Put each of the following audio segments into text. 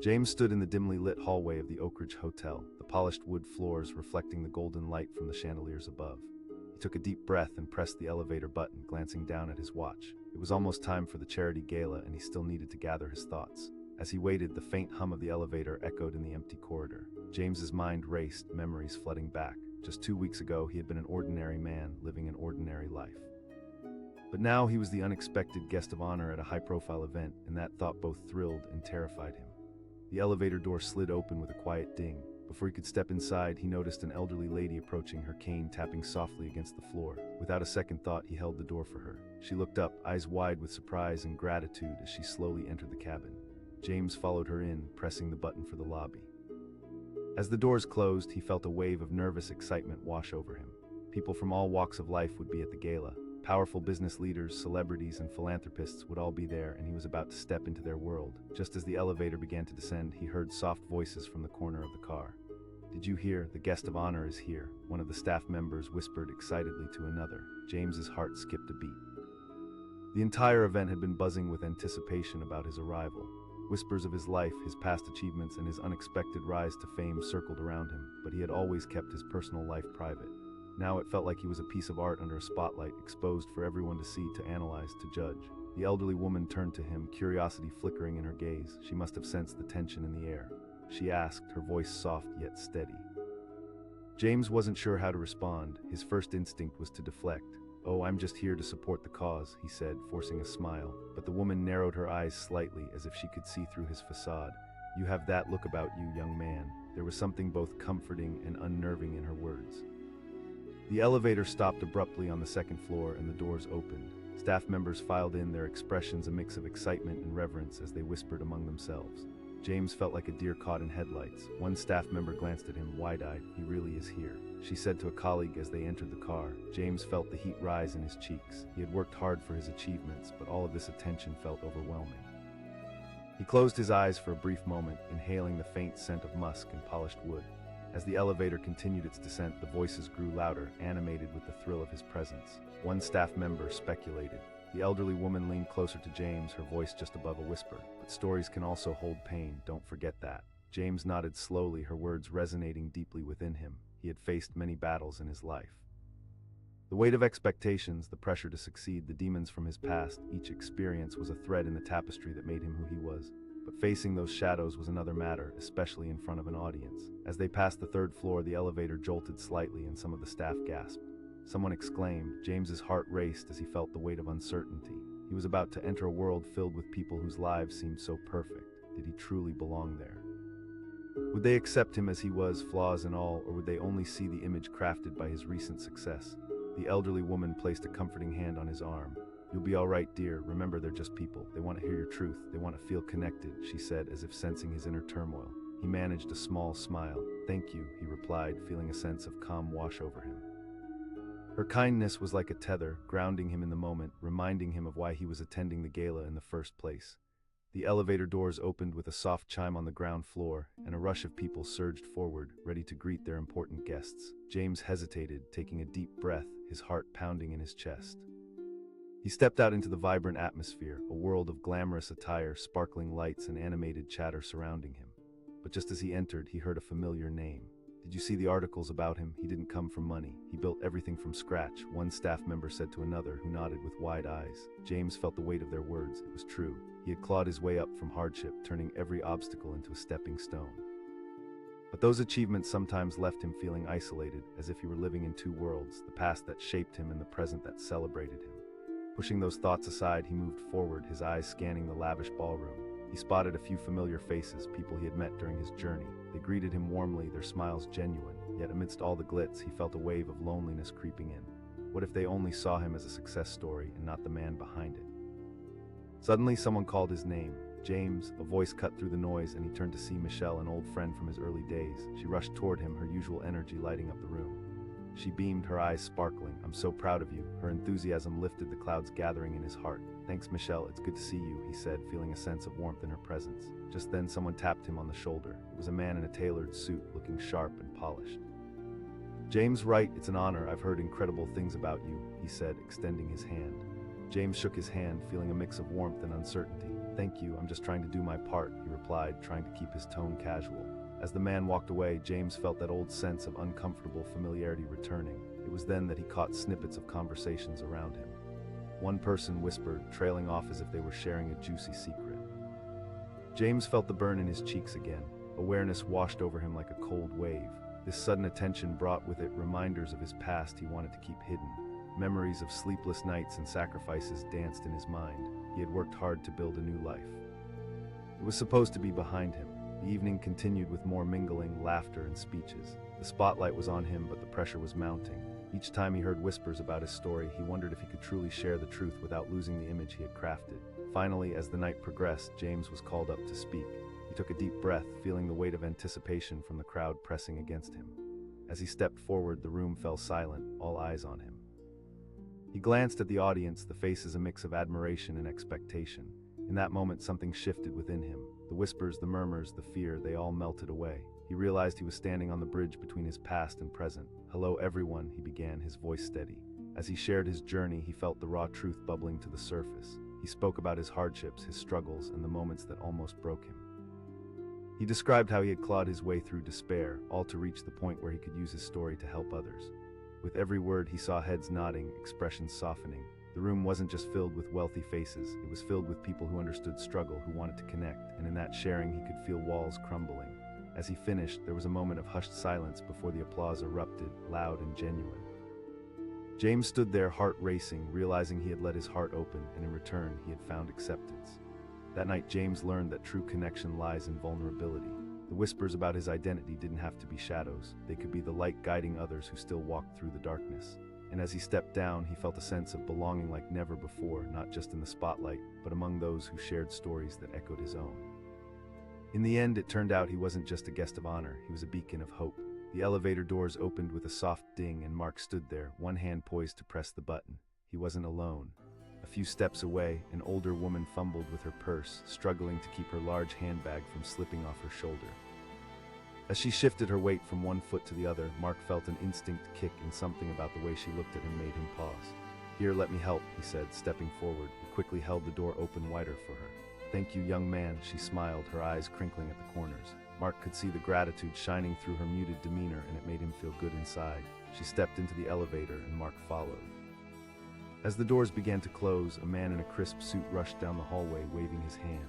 James stood in the dimly lit hallway of the Oakridge Hotel, the polished wood floors reflecting the golden light from the chandeliers above. He took a deep breath and pressed the elevator button, glancing down at his watch. It was almost time for the charity gala, and he still needed to gather his thoughts. As he waited, the faint hum of the elevator echoed in the empty corridor. James's mind raced, memories flooding back. Just 2 weeks ago, he had been an ordinary man, living an ordinary life. But now he was the unexpected guest of honor at a high-profile event, and that thought both thrilled and terrified him. The elevator door slid open with a quiet ding. Before he could step inside, he noticed an elderly lady approaching, her cane tapping softly against the floor. Without a second thought, he held the door for her. She looked up, eyes wide with surprise and gratitude as she slowly entered the cabin. James followed her in, pressing the button for the lobby. As the doors closed, he felt a wave of nervous excitement wash over him. People from all walks of life would be at the gala. Powerful business leaders, celebrities, and philanthropists would all be there, and he was about to step into their world. Just as the elevator began to descend, he heard soft voices from the corner of the car. "Did you hear? The guest of honor is here," one of the staff members whispered excitedly to another. James's heart skipped a beat. The entire event had been buzzing with anticipation about his arrival. Whispers of his life, his past achievements, and his unexpected rise to fame circled around him, but he had always kept his personal life private. Now it felt like he was a piece of art under a spotlight, exposed for everyone to see, to analyze, to judge. The elderly woman turned to him, curiosity flickering in her gaze. She must have sensed the tension in the air. She asked, her voice soft yet steady. James wasn't sure how to respond. His first instinct was to deflect. "Oh, I'm just here to support the cause," he said, forcing a smile. But the woman narrowed her eyes slightly, as if she could see through his facade. "You have that look about you, young man." There was something both comforting and unnerving in her words. The elevator stopped abruptly on the second floor, and the doors opened. Staff members filed in, their expressions a mix of excitement and reverence as they whispered among themselves. James felt like a deer caught in headlights. One staff member glanced at him, wide-eyed. "He really is here," she said to a colleague as they entered the car. James felt the heat rise in his cheeks. He had worked hard for his achievements, but all of this attention felt overwhelming. He closed his eyes for a brief moment, inhaling the faint scent of musk and polished wood. As the elevator continued its descent, the voices grew louder, animated with the thrill of his presence. One staff member speculated. The elderly woman leaned closer to James, her voice just above a whisper. "But stories can also hold pain, don't forget that." James nodded slowly, her words resonating deeply within him. He had faced many battles in his life. The weight of expectations, the pressure to succeed, the demons from his past, each experience was a thread in the tapestry that made him who he was. But facing those shadows was another matter, especially in front of an audience. As they passed the third floor, the elevator jolted slightly and some of the staff gasped. Someone exclaimed. James's heart raced as he felt the weight of uncertainty. He was about to enter a world filled with people whose lives seemed so perfect. Did he truly belong there? Would they accept him as he was, flaws and all, or would they only see the image crafted by his recent success? The elderly woman placed a comforting hand on his arm. "You'll be all right, dear. Remember, they're just people. They want to hear your truth. They want to feel connected," she said, as if sensing his inner turmoil. He managed a small smile. "Thank you," he replied, feeling a sense of calm wash over him. Her kindness was like a tether, grounding him in the moment, reminding him of why he was attending the gala in the first place. The elevator doors opened with a soft chime on the ground floor, and a rush of people surged forward, ready to greet their important guests. James hesitated, taking a deep breath, his heart pounding in his chest. He stepped out into the vibrant atmosphere, a world of glamorous attire, sparkling lights, and animated chatter surrounding him. But just as he entered, he heard a familiar name. "Did you see the articles about him? He didn't come from money. He built everything from scratch," one staff member said to another, who nodded with wide eyes. James felt the weight of their words. It was true. He had clawed his way up from hardship, turning every obstacle into a stepping stone. But those achievements sometimes left him feeling isolated, as if he were living in two worlds, the past that shaped him and the present that celebrated him. Pushing those thoughts aside, he moved forward, his eyes scanning the lavish ballroom. He spotted a few familiar faces, people he had met during his journey. They greeted him warmly, their smiles genuine. Yet amidst all the glitz, he felt a wave of loneliness creeping in. What if they only saw him as a success story and not the man behind it? Suddenly, someone called his name. "James," a voice cut through the noise, and he turned to see Michelle, an old friend from his early days. She rushed toward him, her usual energy lighting up the room. She beamed, her eyes sparkling. "I'm so proud of you." Her enthusiasm lifted the clouds gathering in his heart. "Thanks, Michelle. It's good to see you," he said, feeling a sense of warmth in her presence. Just then, someone tapped him on the shoulder. It was a man in a tailored suit, looking sharp and polished. "James Wright, it's an honor. I've heard incredible things about you," he said, extending his hand. James shook his hand, feeling a mix of warmth and uncertainty. "Thank you, I'm just trying to do my part," he replied, trying to keep his tone casual. As the man walked away, James felt that old sense of uncomfortable familiarity returning. It was then that he caught snippets of conversations around him. One person whispered, trailing off as if they were sharing a juicy secret. James felt the burn in his cheeks again. Awareness washed over him like a cold wave. This sudden attention brought with it reminders of his past he wanted to keep hidden. Memories of sleepless nights and sacrifices danced in his mind. He had worked hard to build a new life. It was supposed to be behind him. The evening continued with more mingling, laughter, and speeches. The spotlight was on him, but the pressure was mounting. Each time he heard whispers about his story, he wondered if he could truly share the truth without losing the image he had crafted. Finally, as the night progressed, James was called up to speak. He took a deep breath, feeling the weight of anticipation from the crowd pressing against him. As he stepped forward, the room fell silent, all eyes on him. He glanced at the audience, the faces a mix of admiration and expectation. In that moment, something shifted within him. The whispers, the murmurs, the fear, they all melted away. He realized he was standing on the bridge between his past and present. "Hello, everyone," he began, his voice steady. As he shared his journey, he felt the raw truth bubbling to the surface. He spoke about his hardships, his struggles, and the moments that almost broke him. He described how he had clawed his way through despair, all to reach the point where he could use his story to help others. With every word, he saw heads nodding, expressions softening. The room wasn't just filled with wealthy faces, it was filled with people who understood struggle, who wanted to connect, and in that sharing he could feel walls crumbling. As he finished, there was a moment of hushed silence before the applause erupted, loud and genuine. James stood there, heart racing, realizing he had let his heart open, and in return, he had found acceptance. That night, James learned that true connection lies in vulnerability. The whispers about his identity didn't have to be shadows. They could be the light guiding others who still walked through the darkness. And as he stepped down, he felt a sense of belonging like never before, not just in the spotlight, but among those who shared stories that echoed his own. In the end, it turned out he wasn't just a guest of honor, he was a beacon of hope. The elevator doors opened with a soft ding and Mark stood there, one hand poised to press the button. He wasn't alone. A few steps away, an older woman fumbled with her purse, struggling to keep her large handbag from slipping off her shoulder. As she shifted her weight from one foot to the other, Mark felt an instinct kick, and something about the way she looked at him made him pause. "Here, let me help," he said, stepping forward. He quickly held the door open wider for her. "Thank you, young man," she smiled, her eyes crinkling at the corners. Mark could see the gratitude shining through her muted demeanor, and it made him feel good inside. She stepped into the elevator, and Mark followed. As the doors began to close, a man in a crisp suit rushed down the hallway, waving his hand.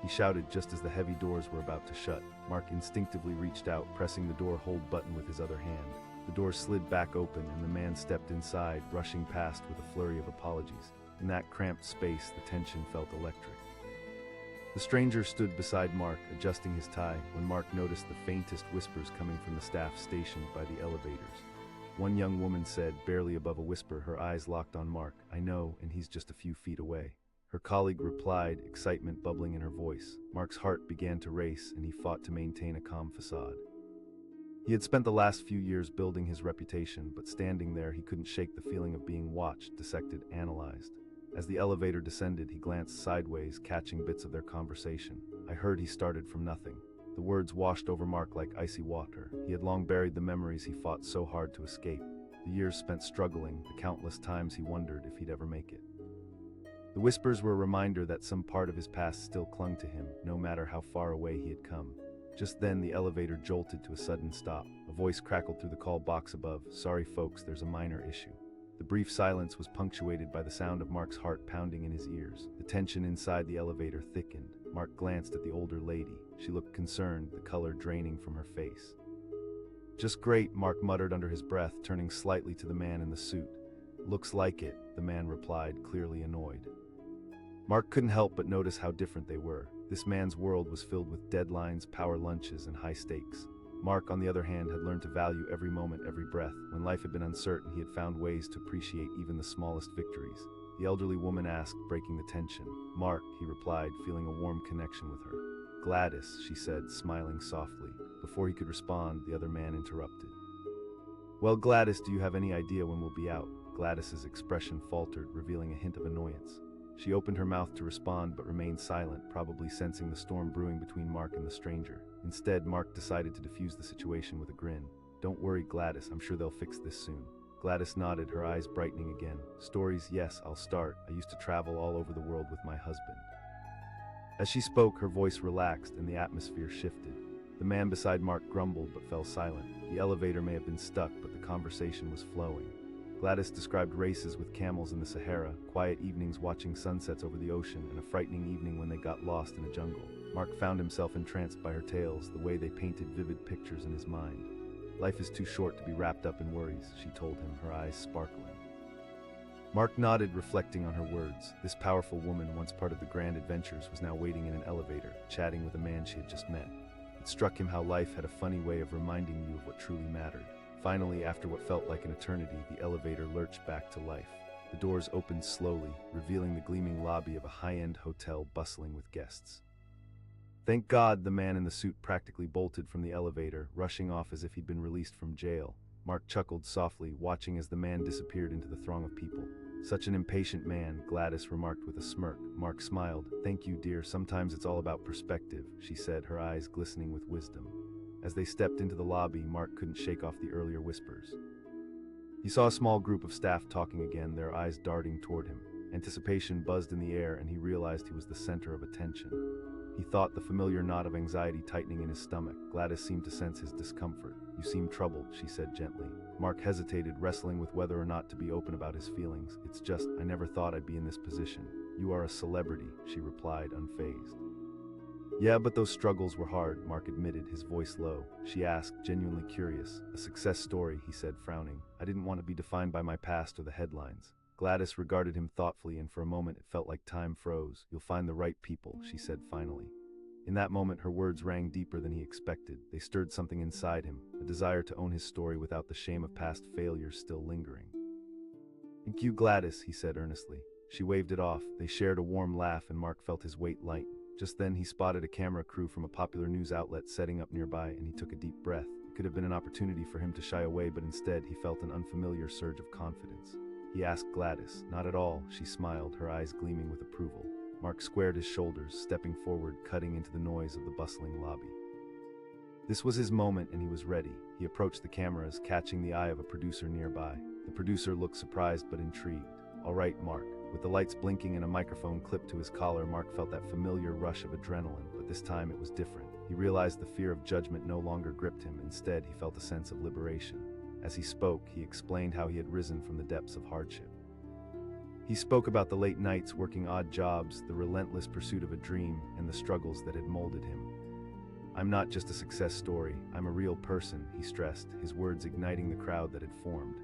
He shouted just as the heavy doors were about to shut. Mark instinctively reached out, pressing the door hold button with his other hand. The door slid back open, and the man stepped inside, rushing past with a flurry of apologies. In that cramped space, the tension felt electric. The stranger stood beside Mark, adjusting his tie, when Mark noticed the faintest whispers coming from the staff stationed by the elevators. One young woman said, barely above a whisper, her eyes locked on Mark, "I know, and he's just a few feet away." Her colleague replied, excitement bubbling in her voice. Mark's heart began to race, and he fought to maintain a calm facade. He had spent the last few years building his reputation, but standing there, he couldn't shake the feeling of being watched, dissected, analyzed. As the elevator descended, he glanced sideways, catching bits of their conversation. "I heard he started from nothing." The words washed over Mark like icy water. He had long buried the memories he fought so hard to escape. The years spent struggling, the countless times he wondered if he'd ever make it. The whispers were a reminder that some part of his past still clung to him, no matter how far away he had come. Just then, the elevator jolted to a sudden stop. A voice crackled through the call box above, "Sorry folks, there's a minor issue." The brief silence was punctuated by the sound of Mark's heart pounding in his ears. The tension inside the elevator thickened. Mark glanced at the older lady. She looked concerned, the color draining from her face. "Just great," Mark muttered under his breath, turning slightly to the man in the suit. "Looks like it," the man replied, clearly annoyed. Mark couldn't help but notice how different they were. This man's world was filled with deadlines, power lunches, and high stakes. Mark, on the other hand, had learned to value every moment, every breath. When life had been uncertain, he had found ways to appreciate even the smallest victories. The elderly woman asked, breaking the tension. "Mark," he replied, feeling a warm connection with her. "Gladys," she said, smiling softly. Before he could respond, the other man interrupted. "Well, Gladys, do you have any idea when we'll be out?" Gladys's expression faltered, revealing a hint of annoyance. She opened her mouth to respond but remained silent, probably sensing the storm brewing between Mark and the stranger. Instead, Mark decided to defuse the situation with a grin. "Don't worry, Gladys, I'm sure they'll fix this soon." Gladys nodded, her eyes brightening again. "Stories, yes, I'll start. I used to travel all over the world with my husband." As she spoke, her voice relaxed and the atmosphere shifted. The man beside Mark grumbled but fell silent. The elevator may have been stuck, but the conversation was flowing. Gladys described races with camels in the Sahara, quiet evenings watching sunsets over the ocean, and a frightening evening when they got lost in a jungle. Mark found himself entranced by her tales, the way they painted vivid pictures in his mind. Life is too short to be wrapped up in worries, she told him, her eyes sparkling. Mark nodded, reflecting on her words. This powerful woman, once part of the grand adventures, was now waiting in an elevator, chatting with a man she had just met. It struck him how life had a funny way of reminding you of what truly mattered. Finally, after what felt like an eternity, the elevator lurched back to life. The doors opened slowly, revealing the gleaming lobby of a high-end hotel bustling with guests. Thank God, the man in the suit practically bolted from the elevator, rushing off as if he'd been released from jail. Mark chuckled softly, watching as the man disappeared into the throng of people. Such an impatient man, Gladys remarked with a smirk. Mark smiled. Thank you, dear. Sometimes it's all about perspective, she said, her eyes glistening with wisdom. As they stepped into the lobby, Mark couldn't shake off the earlier whispers. He saw a small group of staff talking again, their eyes darting toward him. Anticipation buzzed in the air, and he realized he was the center of attention. He thought, the familiar knot of anxiety tightening in his stomach. Gladys seemed to sense his discomfort. You seem troubled, she said gently. Mark hesitated, wrestling with whether or not to be open about his feelings. It's just, I never thought I'd be in this position. You are a celebrity, she replied, unfazed. Yeah, but those struggles were hard, Mark admitted, his voice low. She asked, genuinely curious. A success story, he said, frowning. I didn't want to be defined by my past or the headlines. Gladys regarded him thoughtfully, and for a moment it felt like time froze. You'll find the right people, she said finally. In that moment, her words rang deeper than he expected. They stirred something inside him, a desire to own his story without the shame of past failures still lingering. Thank you, Gladys, he said earnestly. She waved it off. They shared a warm laugh, and Mark felt his weight lighten. Just then, he spotted a camera crew from a popular news outlet setting up nearby, and he took a deep breath. It could have been an opportunity for him to shy away, but instead, he felt an unfamiliar surge of confidence. He asked Gladys. Not at all, she smiled, her eyes gleaming with approval. Mark squared his shoulders, stepping forward, cutting into the noise of the bustling lobby. This was his moment, and he was ready. He approached the cameras, catching the eye of a producer nearby. The producer looked surprised but intrigued. All right, Mark. With the lights blinking and a microphone clipped to his collar, Mark felt that familiar rush of adrenaline, but this time it was different. He realized the fear of judgment no longer gripped him. Instead, he felt a sense of liberation. As he spoke, he explained how he had risen from the depths of hardship. He spoke about the late nights working odd jobs, the relentless pursuit of a dream, and the struggles that had molded him. I'm not just a success story, I'm a real person, he stressed, his words igniting the crowd that had formed.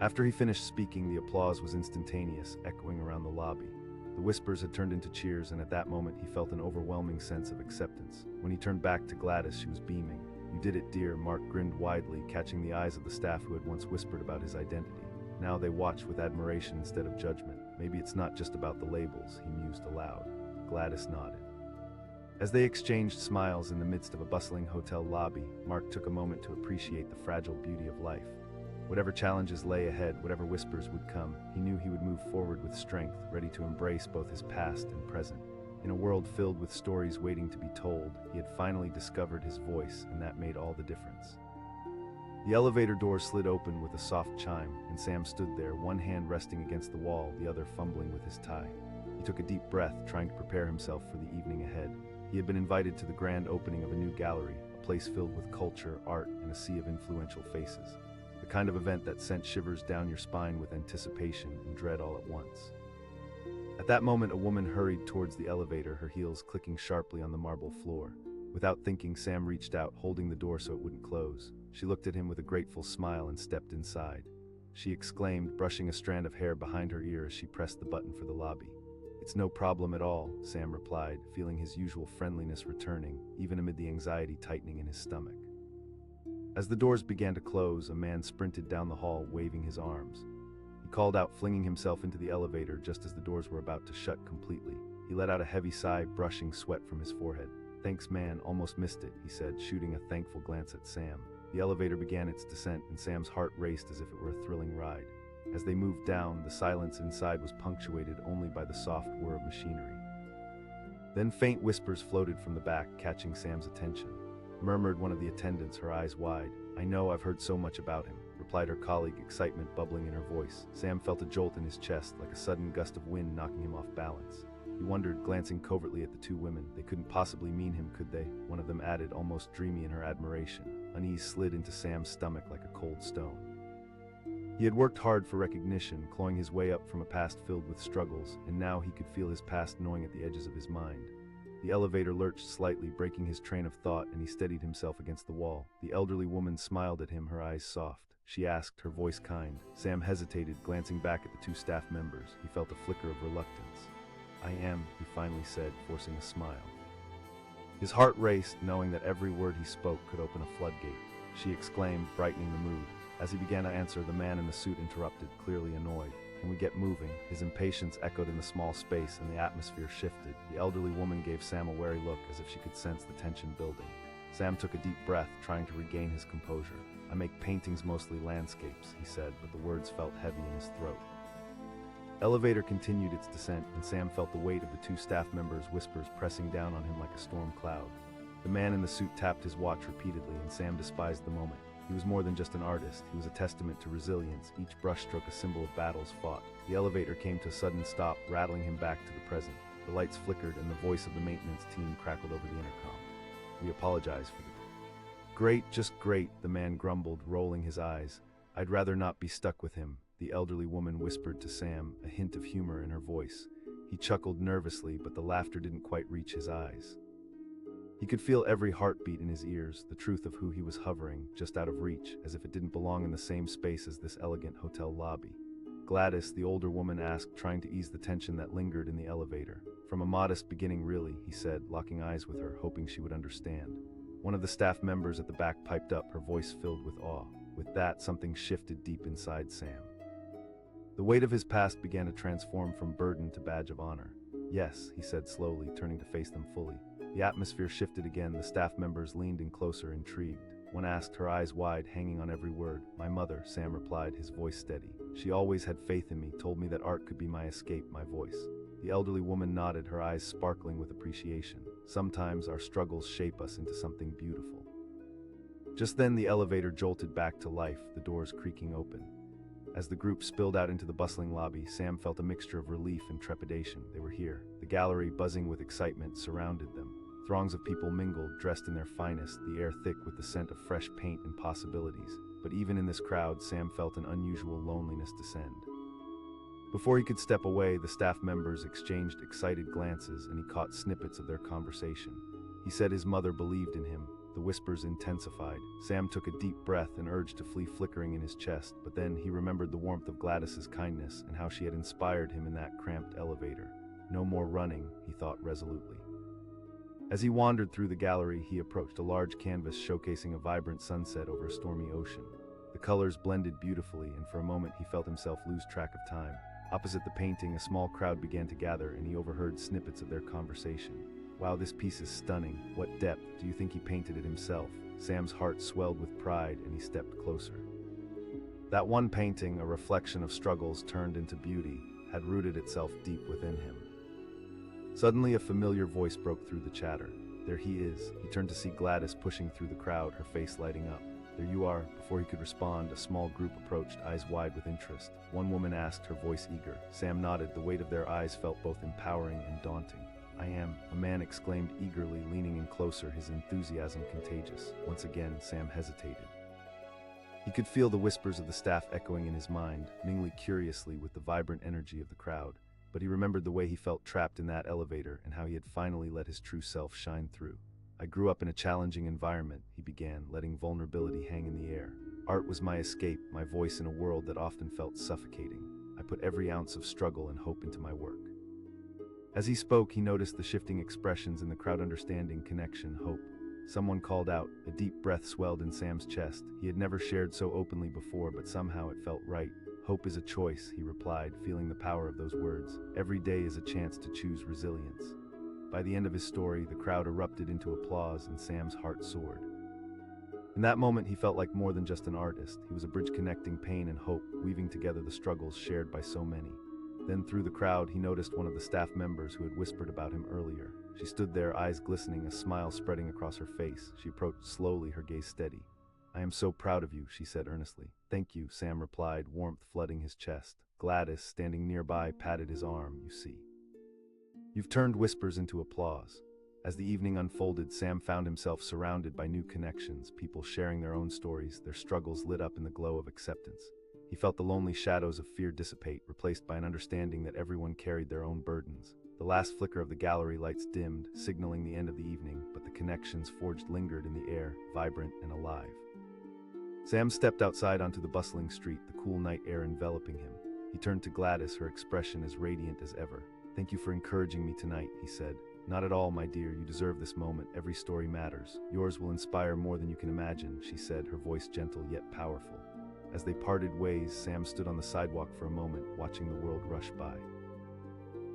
After he finished speaking, the applause was instantaneous, echoing around the lobby. The whispers had turned into cheers, and at that moment he felt an overwhelming sense of acceptance. When he turned back to Gladys, she was beaming. You did it, dear, Mark grinned widely, catching the eyes of the staff who had once whispered about his identity. Now they watched with admiration instead of judgment. Maybe it's not just about the labels, he mused aloud. Gladys nodded. As they exchanged smiles in the midst of a bustling hotel lobby, Mark took a moment to appreciate the fragile beauty of life. Whatever challenges lay ahead, whatever whispers would come, he knew he would move forward with strength, ready to embrace both his past and present. In a world filled with stories waiting to be told, he had finally discovered his voice, and that made all the difference. The elevator door slid open with a soft chime, and Sam stood there, one hand resting against the wall, the other fumbling with his tie. He took a deep breath, trying to prepare himself for the evening ahead. He had been invited to the grand opening of a new gallery, a place filled with culture, art, and a sea of influential faces. The kind of event that sent shivers down your spine with anticipation and dread all at once. At that moment, a woman hurried towards the elevator, her heels clicking sharply on the marble floor. Without thinking, Sam reached out, holding the door so it wouldn't close. She looked at him with a grateful smile and stepped inside. She exclaimed, brushing a strand of hair behind her ear as she pressed the button for the lobby. It's no problem at all, Sam replied, feeling his usual friendliness returning, even amid the anxiety tightening in his stomach. As the doors began to close, a man sprinted down the hall, waving his arms. He called out, flinging himself into the elevator just as the doors were about to shut completely. He let out a heavy sigh, brushing sweat from his forehead. Thanks, man, almost missed it, he said, shooting a thankful glance at Sam. The elevator began its descent, and Sam's heart raced as if it were a thrilling ride. As they moved down, the silence inside was punctuated only by the soft whir of machinery. Then faint whispers floated from the back, catching Sam's attention. Murmured one of the attendants, her eyes wide. I know, I've heard so much about him, replied her colleague, excitement bubbling in her voice. Sam felt a jolt in his chest, like a sudden gust of wind knocking him off balance. He wondered, glancing covertly at the two women. They couldn't possibly mean him, could they? One of them added, almost dreamy in her admiration. Unease slid into Sam's stomach like a cold stone. He had worked hard for recognition, clawing his way up from a past filled with struggles, and now he could feel his past gnawing at the edges of his mind. The elevator lurched slightly, breaking his train of thought, and he steadied himself against the wall. The elderly woman smiled at him, her eyes soft. She asked, her voice kind. Sam hesitated, glancing back at the two staff members. He felt a flicker of reluctance. "I am," he finally said, forcing a smile. His heart raced, knowing that every word he spoke could open a floodgate. She exclaimed, brightening the mood. As he began to answer, the man in the suit interrupted, clearly annoyed. "Can we get moving?" His impatience echoed in the small space, and the atmosphere shifted. The elderly woman gave Sam a wary look, as if she could sense the tension building. Sam took a deep breath, trying to regain his composure. "I make paintings, mostly landscapes," he said, but the words felt heavy in his throat. Elevator continued its descent, and Sam felt the weight of the two staff members' whispers pressing down on him like a storm cloud. The man in the suit tapped his watch repeatedly, and Sam despised the moment. He was more than just an artist. He was a testament to resilience, each brushstroke a symbol of battles fought. The elevator came to a sudden stop, rattling him back to the present. The lights flickered, and the voice of the maintenance team crackled over the intercom. "We apologize for the..." "Great, just great," the man grumbled, rolling his eyes. "I'd rather not be stuck with him," the elderly woman whispered to Sam, a hint of humor in her voice. He chuckled nervously, but the laughter didn't quite reach his eyes. He could feel every heartbeat in his ears, the truth of who he was hovering, just out of reach, as if it didn't belong in the same space as this elegant hotel lobby. "Gladys," the older woman asked, trying to ease the tension that lingered in the elevator. "From a modest beginning, really," he said, locking eyes with her, hoping she would understand. One of the staff members at the back piped up, her voice filled with awe. With that, something shifted deep inside Sam. The weight of his past began to transform from burden to badge of honor. "Yes," he said slowly, turning to face them fully. The atmosphere shifted again, the staff members leaned in closer, intrigued. One asked, her eyes wide, hanging on every word. "My mother," Sam replied, his voice steady. "She always had faith in me, told me that art could be my escape, my voice." The elderly woman nodded, her eyes sparkling with appreciation. "Sometimes our struggles shape us into something beautiful." Just then the elevator jolted back to life, the doors creaking open. As the group spilled out into the bustling lobby, Sam felt a mixture of relief and trepidation. They were here. The gallery, buzzing with excitement, surrounded them. Throngs of people mingled, dressed in their finest, the air thick with the scent of fresh paint and possibilities. But even in this crowd, Sam felt an unusual loneliness descend. Before he could step away, the staff members exchanged excited glances, and he caught snippets of their conversation. He said his mother believed in him. The whispers intensified. Sam took a deep breath, an urge to flee flickering in his chest, but then he remembered the warmth of Gladys's kindness and how she had inspired him in that cramped elevator. No more running, he thought resolutely. As he wandered through the gallery, he approached a large canvas showcasing a vibrant sunset over a stormy ocean. The colors blended beautifully, and for a moment he felt himself lose track of time. Opposite the painting, a small crowd began to gather, and he overheard snippets of their conversation. "Wow, this piece is stunning. What depth. Do you think he painted it himself?" Sam's heart swelled with pride, and he stepped closer. That one painting, a reflection of struggles turned into beauty, had rooted itself deep within him. Suddenly, a familiar voice broke through the chatter. "There he is." He turned to see Gladys pushing through the crowd, her face lighting up. "There you are." Before he could respond, a small group approached, eyes wide with interest. One woman asked, her voice eager. Sam nodded. The weight of their eyes felt both empowering and daunting. "I am," a man exclaimed eagerly, leaning in closer, his enthusiasm contagious. Once again, Sam hesitated. He could feel the whispers of the staff echoing in his mind, mingling curiously with the vibrant energy of the crowd. But he remembered the way he felt trapped in that elevator and how he had finally let his true self shine through. "I grew up in a challenging environment," he began, letting vulnerability hang in the air. "Art was my escape, my voice in a world that often felt suffocating. I put every ounce of struggle and hope into my work." As he spoke, he noticed the shifting expressions in the crowd, understanding, connection, hope. Someone called out. A deep breath swelled in Sam's chest. He had never shared so openly before, but somehow it felt right. "Hope is a choice," he replied, feeling the power of those words. "Every day is a chance to choose resilience." By the end of his story, the crowd erupted into applause, and Sam's heart soared. In that moment, he felt like more than just an artist. He was a bridge connecting pain and hope, weaving together the struggles shared by so many. Then through the crowd, he noticed one of the staff members who had whispered about him earlier. She stood there, eyes glistening, a smile spreading across her face. She approached slowly, her gaze steady. "I am so proud of you," she said earnestly. "Thank you," Sam replied, warmth flooding his chest. Gladys, standing nearby, patted his arm. "You see, You've turned whispers into applause. As the evening unfolded, Sam found himself surrounded by new connections, people sharing their own stories, their struggles lit up in the glow of acceptance. He felt the lonely shadows of fear dissipate, replaced by an understanding that everyone carried their own burdens. The last flicker of the gallery lights dimmed, signaling the end of the evening, but the connections forged lingered in the air, vibrant and alive. Sam stepped outside onto the bustling street, the cool night air enveloping him. He turned to Gladys, her expression as radiant as ever. "Thank you for encouraging me tonight," he said. "Not at all, my dear, you deserve this moment. Every story matters. Yours will inspire more than you can imagine," she said, her voice gentle yet powerful. As they parted ways, Sam stood on the sidewalk for a moment, watching the world rush by.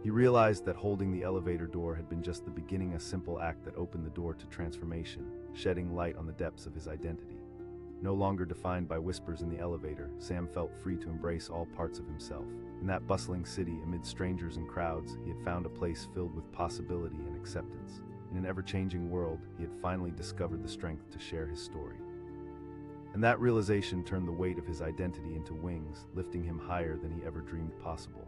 He realized that holding the elevator door had been just the beginning, a simple act that opened the door to transformation, shedding light on the depths of his identity. No longer defined by whispers in the elevator, Sam felt free to embrace all parts of himself. In that bustling city, amid strangers and crowds, he had found a place filled with possibility and acceptance. In an ever-changing world, he had finally discovered the strength to share his story. And that realization turned the weight of his identity into wings, lifting him higher than he ever dreamed possible.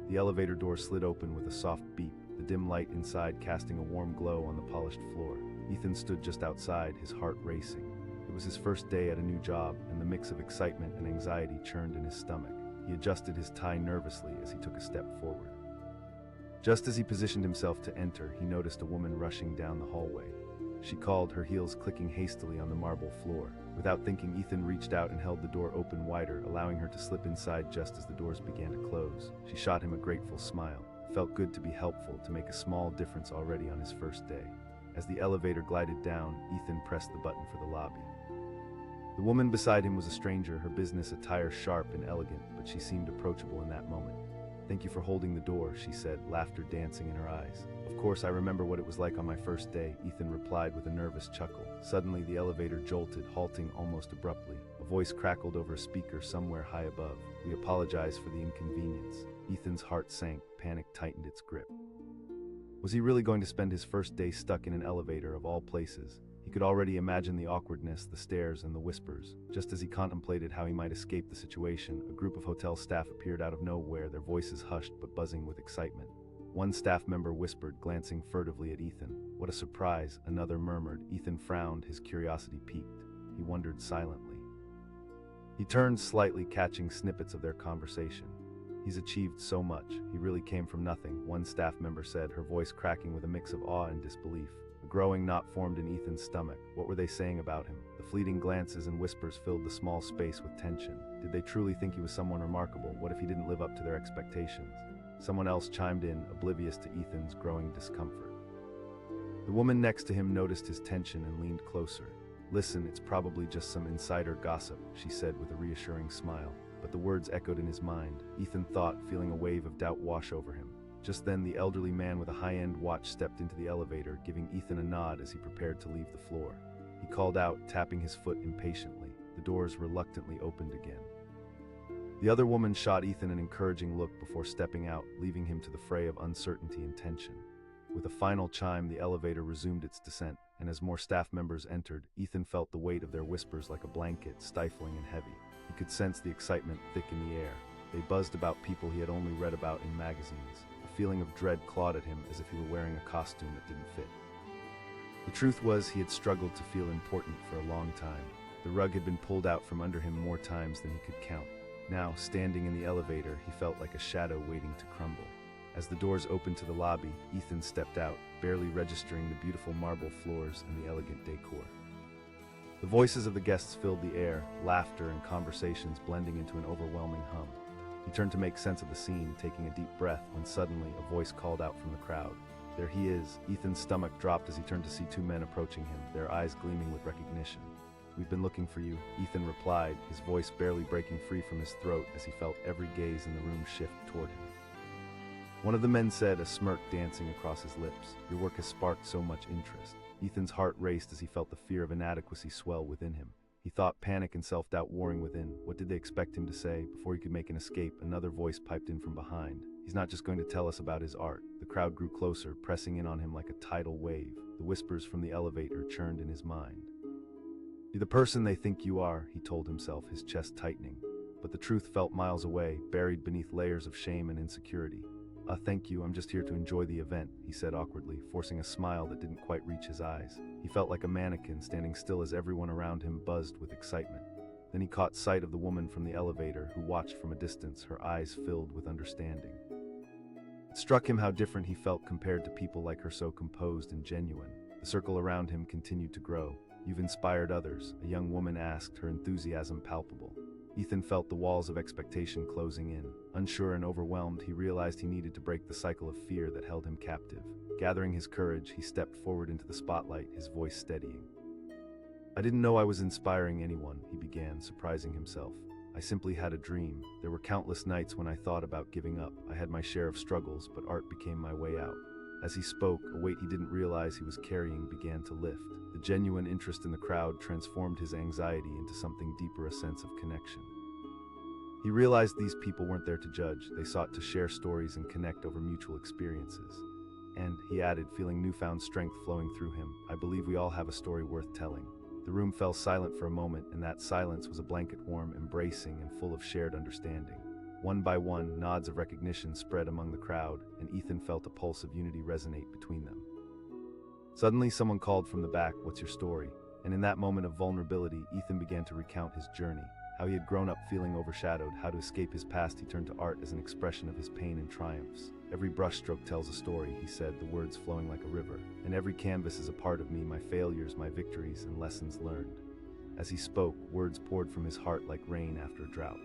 The elevator door slid open with a soft beep, the dim light inside casting a warm glow on the polished floor. Ethan stood just outside, his heart racing. It was his first day at a new job, and the mix of excitement and anxiety churned in his stomach. He adjusted his tie nervously as he took a step forward. Just as he positioned himself to enter, he noticed a woman rushing down the hallway. She called, her heels clicking hastily on the marble floor. Without thinking, Ethan reached out and held the door open wider, allowing her to slip inside just as the doors began to close. She shot him a grateful smile. It felt good to be helpful, to make a small difference already on his first day. As the elevator glided down, Ethan pressed the button for the lobby. The woman beside him was a stranger, her business attire sharp and elegant, but she seemed approachable in that moment. "Thank you for holding the door," she said, laughter dancing in her eyes. "Of course, I remember what it was like on my first day," Ethan replied with a nervous chuckle. Suddenly, the elevator jolted, halting almost abruptly. A voice crackled over a speaker somewhere high above. "We apologize for the inconvenience." Ethan's heart sank, panic tightened its grip. Was he really going to spend his first day stuck in an elevator of all places? He could already imagine the awkwardness, the stares, and the whispers. Just as he contemplated how he might escape the situation, a group of hotel staff appeared out of nowhere, their voices hushed but buzzing with excitement. One staff member whispered, glancing furtively at Ethan. "What a surprise," another murmured. Ethan frowned, his curiosity piqued. He wondered silently. He turned slightly, catching snippets of their conversation. "He's achieved so much. He really came from nothing," one staff member said, her voice cracking with a mix of awe and disbelief. A growing knot formed in Ethan's stomach. What were they saying about him? The fleeting glances and whispers filled the small space with tension. Did they truly think he was someone remarkable? What if he didn't live up to their expectations? Someone else chimed in, oblivious to Ethan's growing discomfort. The woman next to him noticed his tension and leaned closer. "Listen, it's probably just some insider gossip," she said with a reassuring smile. But the words echoed in his mind. Ethan thought, feeling a wave of doubt wash over him. Just then, the elderly man with a high-end watch stepped into the elevator, giving Ethan a nod as he prepared to leave the floor. He called out, tapping his foot impatiently. The doors reluctantly opened again. The other woman shot Ethan an encouraging look before stepping out, leaving him to the fray of uncertainty and tension. With a final chime, the elevator resumed its descent, and as more staff members entered, Ethan felt the weight of their whispers like a blanket, stifling and heavy. He could sense the excitement thick in the air. They buzzed about people he had only read about in magazines. A feeling of dread clawed at him as if he were wearing a costume that didn't fit. The truth was, he had struggled to feel important for a long time. The rug had been pulled out from under him more times than he could count. Now, standing in the elevator, he felt like a shadow waiting to crumble. As the doors opened to the lobby, Ethan stepped out, barely registering the beautiful marble floors and the elegant decor. The voices of the guests filled the air, laughter and conversations blending into an overwhelming hum. He turned to make sense of the scene, taking a deep breath, when suddenly a voice called out from the crowd. "There he is." Ethan's stomach dropped as he turned to see two men approaching him, their eyes gleaming with recognition. "We've been looking for you," Ethan replied, his voice barely breaking free from his throat as he felt every gaze in the room shift toward him. One of the men said, a smirk dancing across his lips. "Your work has sparked so much interest." Ethan's heart raced as he felt the fear of inadequacy swell within him. He thought, panic and self-doubt warring within. What did they expect him to say? Before he could make an escape, another voice piped in from behind. "He's not just going to tell us about his art." The crowd grew closer, pressing in on him like a tidal wave. The whispers from the elevator churned in his mind. "You're the person they think you are," he told himself, his chest tightening. But the truth felt miles away, buried beneath layers of shame and insecurity. Thank you, I'm just here to enjoy the event," he said awkwardly, forcing a smile that didn't quite reach his eyes. He felt like a mannequin, standing still as everyone around him buzzed with excitement. Then he caught sight of the woman from the elevator, who watched from a distance, her eyes filled with understanding. It struck him how different he felt compared to people like her, so composed and genuine. The circle around him continued to grow. "You've inspired others," a young woman asked, her enthusiasm palpable. Ethan felt the walls of expectation closing in. Unsure and overwhelmed, he realized he needed to break the cycle of fear that held him captive. Gathering his courage, he stepped forward into the spotlight, his voice steadying. "I didn't know I was inspiring anyone," he began, surprising himself. "I simply had a dream. There were countless nights when I thought about giving up. I had my share of struggles, but art became my way out." As he spoke, a weight he didn't realize he was carrying began to lift. The genuine interest in the crowd transformed his anxiety into something deeper, a sense of connection. He realized these people weren't there to judge. They sought to share stories and connect over mutual experiences. And, he added, feeling newfound strength flowing through him, "I believe we all have a story worth telling." The room fell silent for a moment, and that silence was a blanket warm, embracing, and full of shared understanding. One by one, nods of recognition spread among the crowd, and Ethan felt a pulse of unity resonate between them. Suddenly, someone called from the back, "What's your story?" And in that moment of vulnerability, Ethan began to recount his journey, how he had grown up feeling overshadowed, how to escape his past he turned to art as an expression of his pain and triumphs. "Every brushstroke tells a story," he said, the words flowing like a river. "And every canvas is a part of me, my failures, my victories, and lessons learned." As he spoke, words poured from his heart like rain after a drought.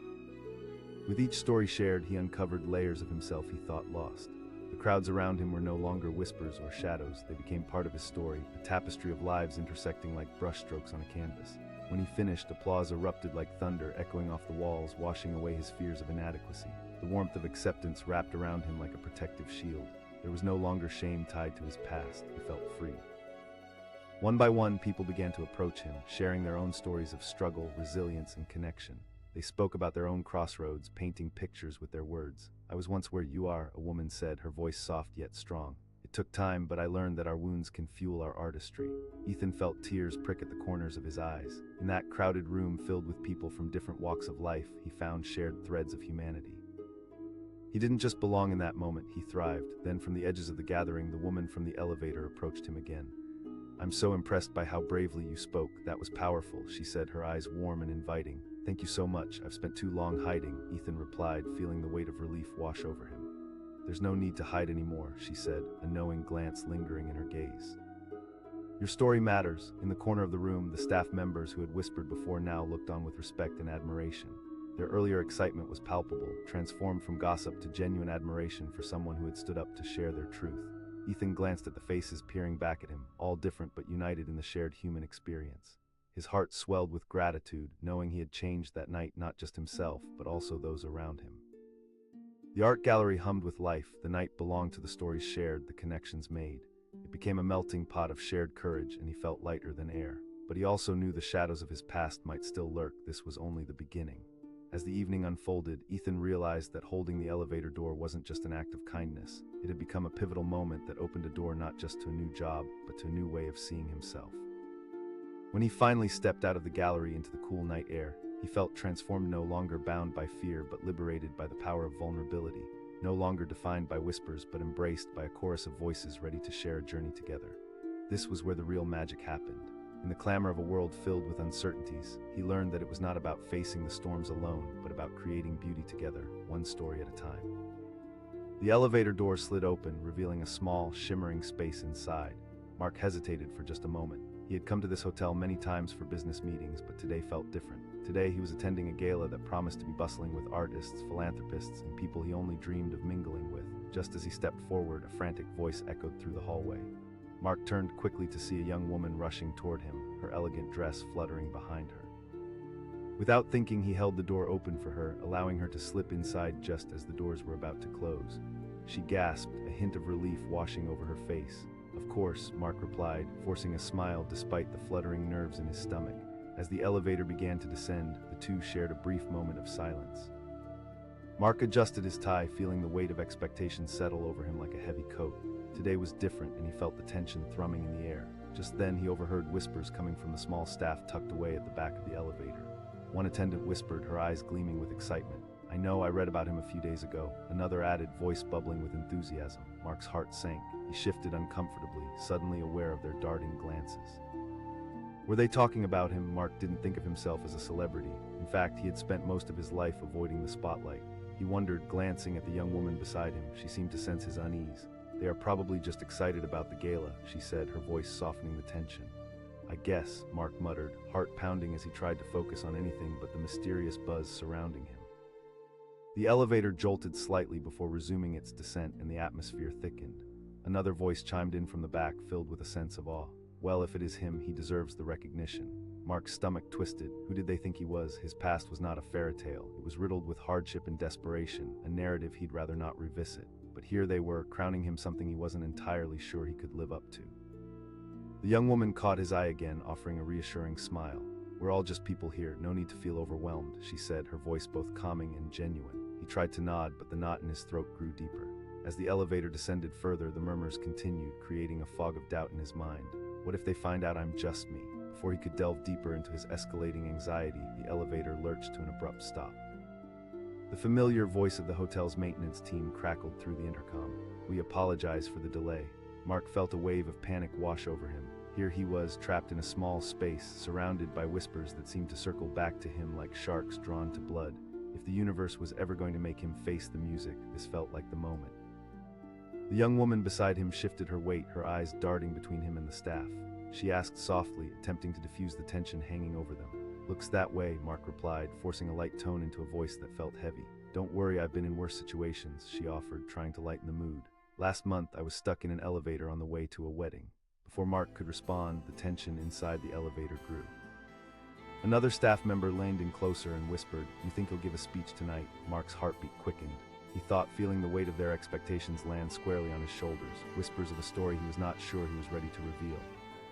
With each story shared, he uncovered layers of himself he thought lost. The crowds around him were no longer whispers or shadows. They became part of his story, a tapestry of lives intersecting like brushstrokes on a canvas. When he finished, applause erupted like thunder, echoing off the walls, washing away his fears of inadequacy. The warmth of acceptance wrapped around him like a protective shield. There was no longer shame tied to his past. He felt free. One by one, people began to approach him, sharing their own stories of struggle, resilience, and connection. They spoke about their own crossroads, painting pictures with their words. "I was once where you are," a woman said, her voice soft yet strong. "It took time, but I learned that our wounds can fuel our artistry." Ethan felt tears prick at the corners of his eyes. In that crowded room filled with people from different walks of life, he found shared threads of humanity. He didn't just belong in that moment, he thrived. Then from the edges of the gathering, the woman from the elevator approached him again. "I'm so impressed by how bravely you spoke. That was powerful," she said, her eyes warm and inviting. "Thank you so much. I've spent too long hiding," Ethan replied, feeling the weight of relief wash over him. "There's no need to hide anymore," she said, a knowing glance lingering in her gaze. "Your story matters." In the corner of the room, the staff members who had whispered before now looked on with respect and admiration. Their earlier excitement was palpable, transformed from gossip to genuine admiration for someone who had stood up to share their truth. Ethan glanced at the faces peering back at him, all different but united in the shared human experience. His heart swelled with gratitude, knowing he had changed that night not just himself, but also those around him. The art gallery hummed with life. The night belonged to the stories shared, the connections made. It became a melting pot of shared courage, and he felt lighter than air. But he also knew the shadows of his past might still lurk. This was only the beginning. As the evening unfolded, Ethan realized that holding the elevator door wasn't just an act of kindness. It had become a pivotal moment that opened a door not just to a new job, but to a new way of seeing himself. When he finally stepped out of the gallery into the cool night air, he felt transformed, no longer bound by fear but liberated by the power of vulnerability, no longer defined by whispers but embraced by a chorus of voices ready to share a journey together. This was where the real magic happened. In the clamor of a world filled with uncertainties, he learned that it was not about facing the storms alone, but about creating beauty together, one story at a time. The elevator door slid open, revealing a small, shimmering space inside. Mark hesitated for just a moment. He had come to this hotel many times for business meetings, but today felt different. Today he was attending a gala that promised to be bustling with artists, philanthropists, and people he only dreamed of mingling with. Just as he stepped forward, a frantic voice echoed through the hallway. Mark turned quickly to see a young woman rushing toward him, her elegant dress fluttering behind her. Without thinking, he held the door open for her, allowing her to slip inside just as the doors were about to close. She gasped, a hint of relief washing over her face. "Of course," Mark replied, forcing a smile despite the fluttering nerves in his stomach. As the elevator began to descend, the two shared a brief moment of silence. Mark adjusted his tie, feeling the weight of expectation settle over him like a heavy coat. Today was different, and he felt the tension thrumming in the air. Just then, he overheard whispers coming from the small staff tucked away at the back of the elevator. One attendant whispered, her eyes gleaming with excitement, I know, I read about him a few days ago, another added, voice bubbling with enthusiasm. Mark's heart sank. He shifted uncomfortably, suddenly aware of their darting glances. Were they talking about him? Mark didn't think of himself as a celebrity. In fact, he had spent most of his life avoiding the spotlight. He wondered, glancing at the young woman beside him. She seemed to sense his unease. They are probably just excited about the gala, she said, her voice softening the tension. I guess, Mark muttered, heart pounding as he tried to focus on anything but the mysterious buzz surrounding him. The elevator jolted slightly before resuming its descent, and the atmosphere thickened. Another voice chimed in from the back, filled with a sense of awe. Well, if it is him, he deserves the recognition. Mark's stomach twisted. Who did they think he was? His past was not a fairy tale. It was riddled with hardship and desperation, a narrative he'd rather not revisit. But here they were, crowning him something he wasn't entirely sure he could live up to. The young woman caught his eye again, offering a reassuring smile. We're all just people here, no need to feel overwhelmed, she said, her voice both calming and genuine. He tried to nod, but the knot in his throat grew deeper. As the elevator descended further, the murmurs continued, creating a fog of doubt in his mind. What if they find out I'm just me? Before he could delve deeper into his escalating anxiety, the elevator lurched to an abrupt stop. The familiar voice of the hotel's maintenance team crackled through the intercom. We apologize for the delay. Mark felt a wave of panic wash over him. Here he was, trapped in a small space, surrounded by whispers that seemed to circle back to him like sharks drawn to blood. If the universe was ever going to make him face the music, this felt like the moment. The young woman beside him shifted her weight, her eyes darting between him and the staff. She asked softly, attempting to diffuse the tension hanging over them. Looks that way, Mark replied, forcing a light tone into a voice that felt heavy. Don't worry, I've been in worse situations, she offered, trying to lighten the mood. Last month, I was stuck in an elevator on the way to a wedding. Before Mark could respond, the tension inside the elevator grew. Another staff member leaned in closer and whispered, You think he'll give a speech tonight? Mark's heartbeat quickened. He thought, feeling the weight of their expectations land squarely on his shoulders, whispers of a story he was not sure he was ready to reveal.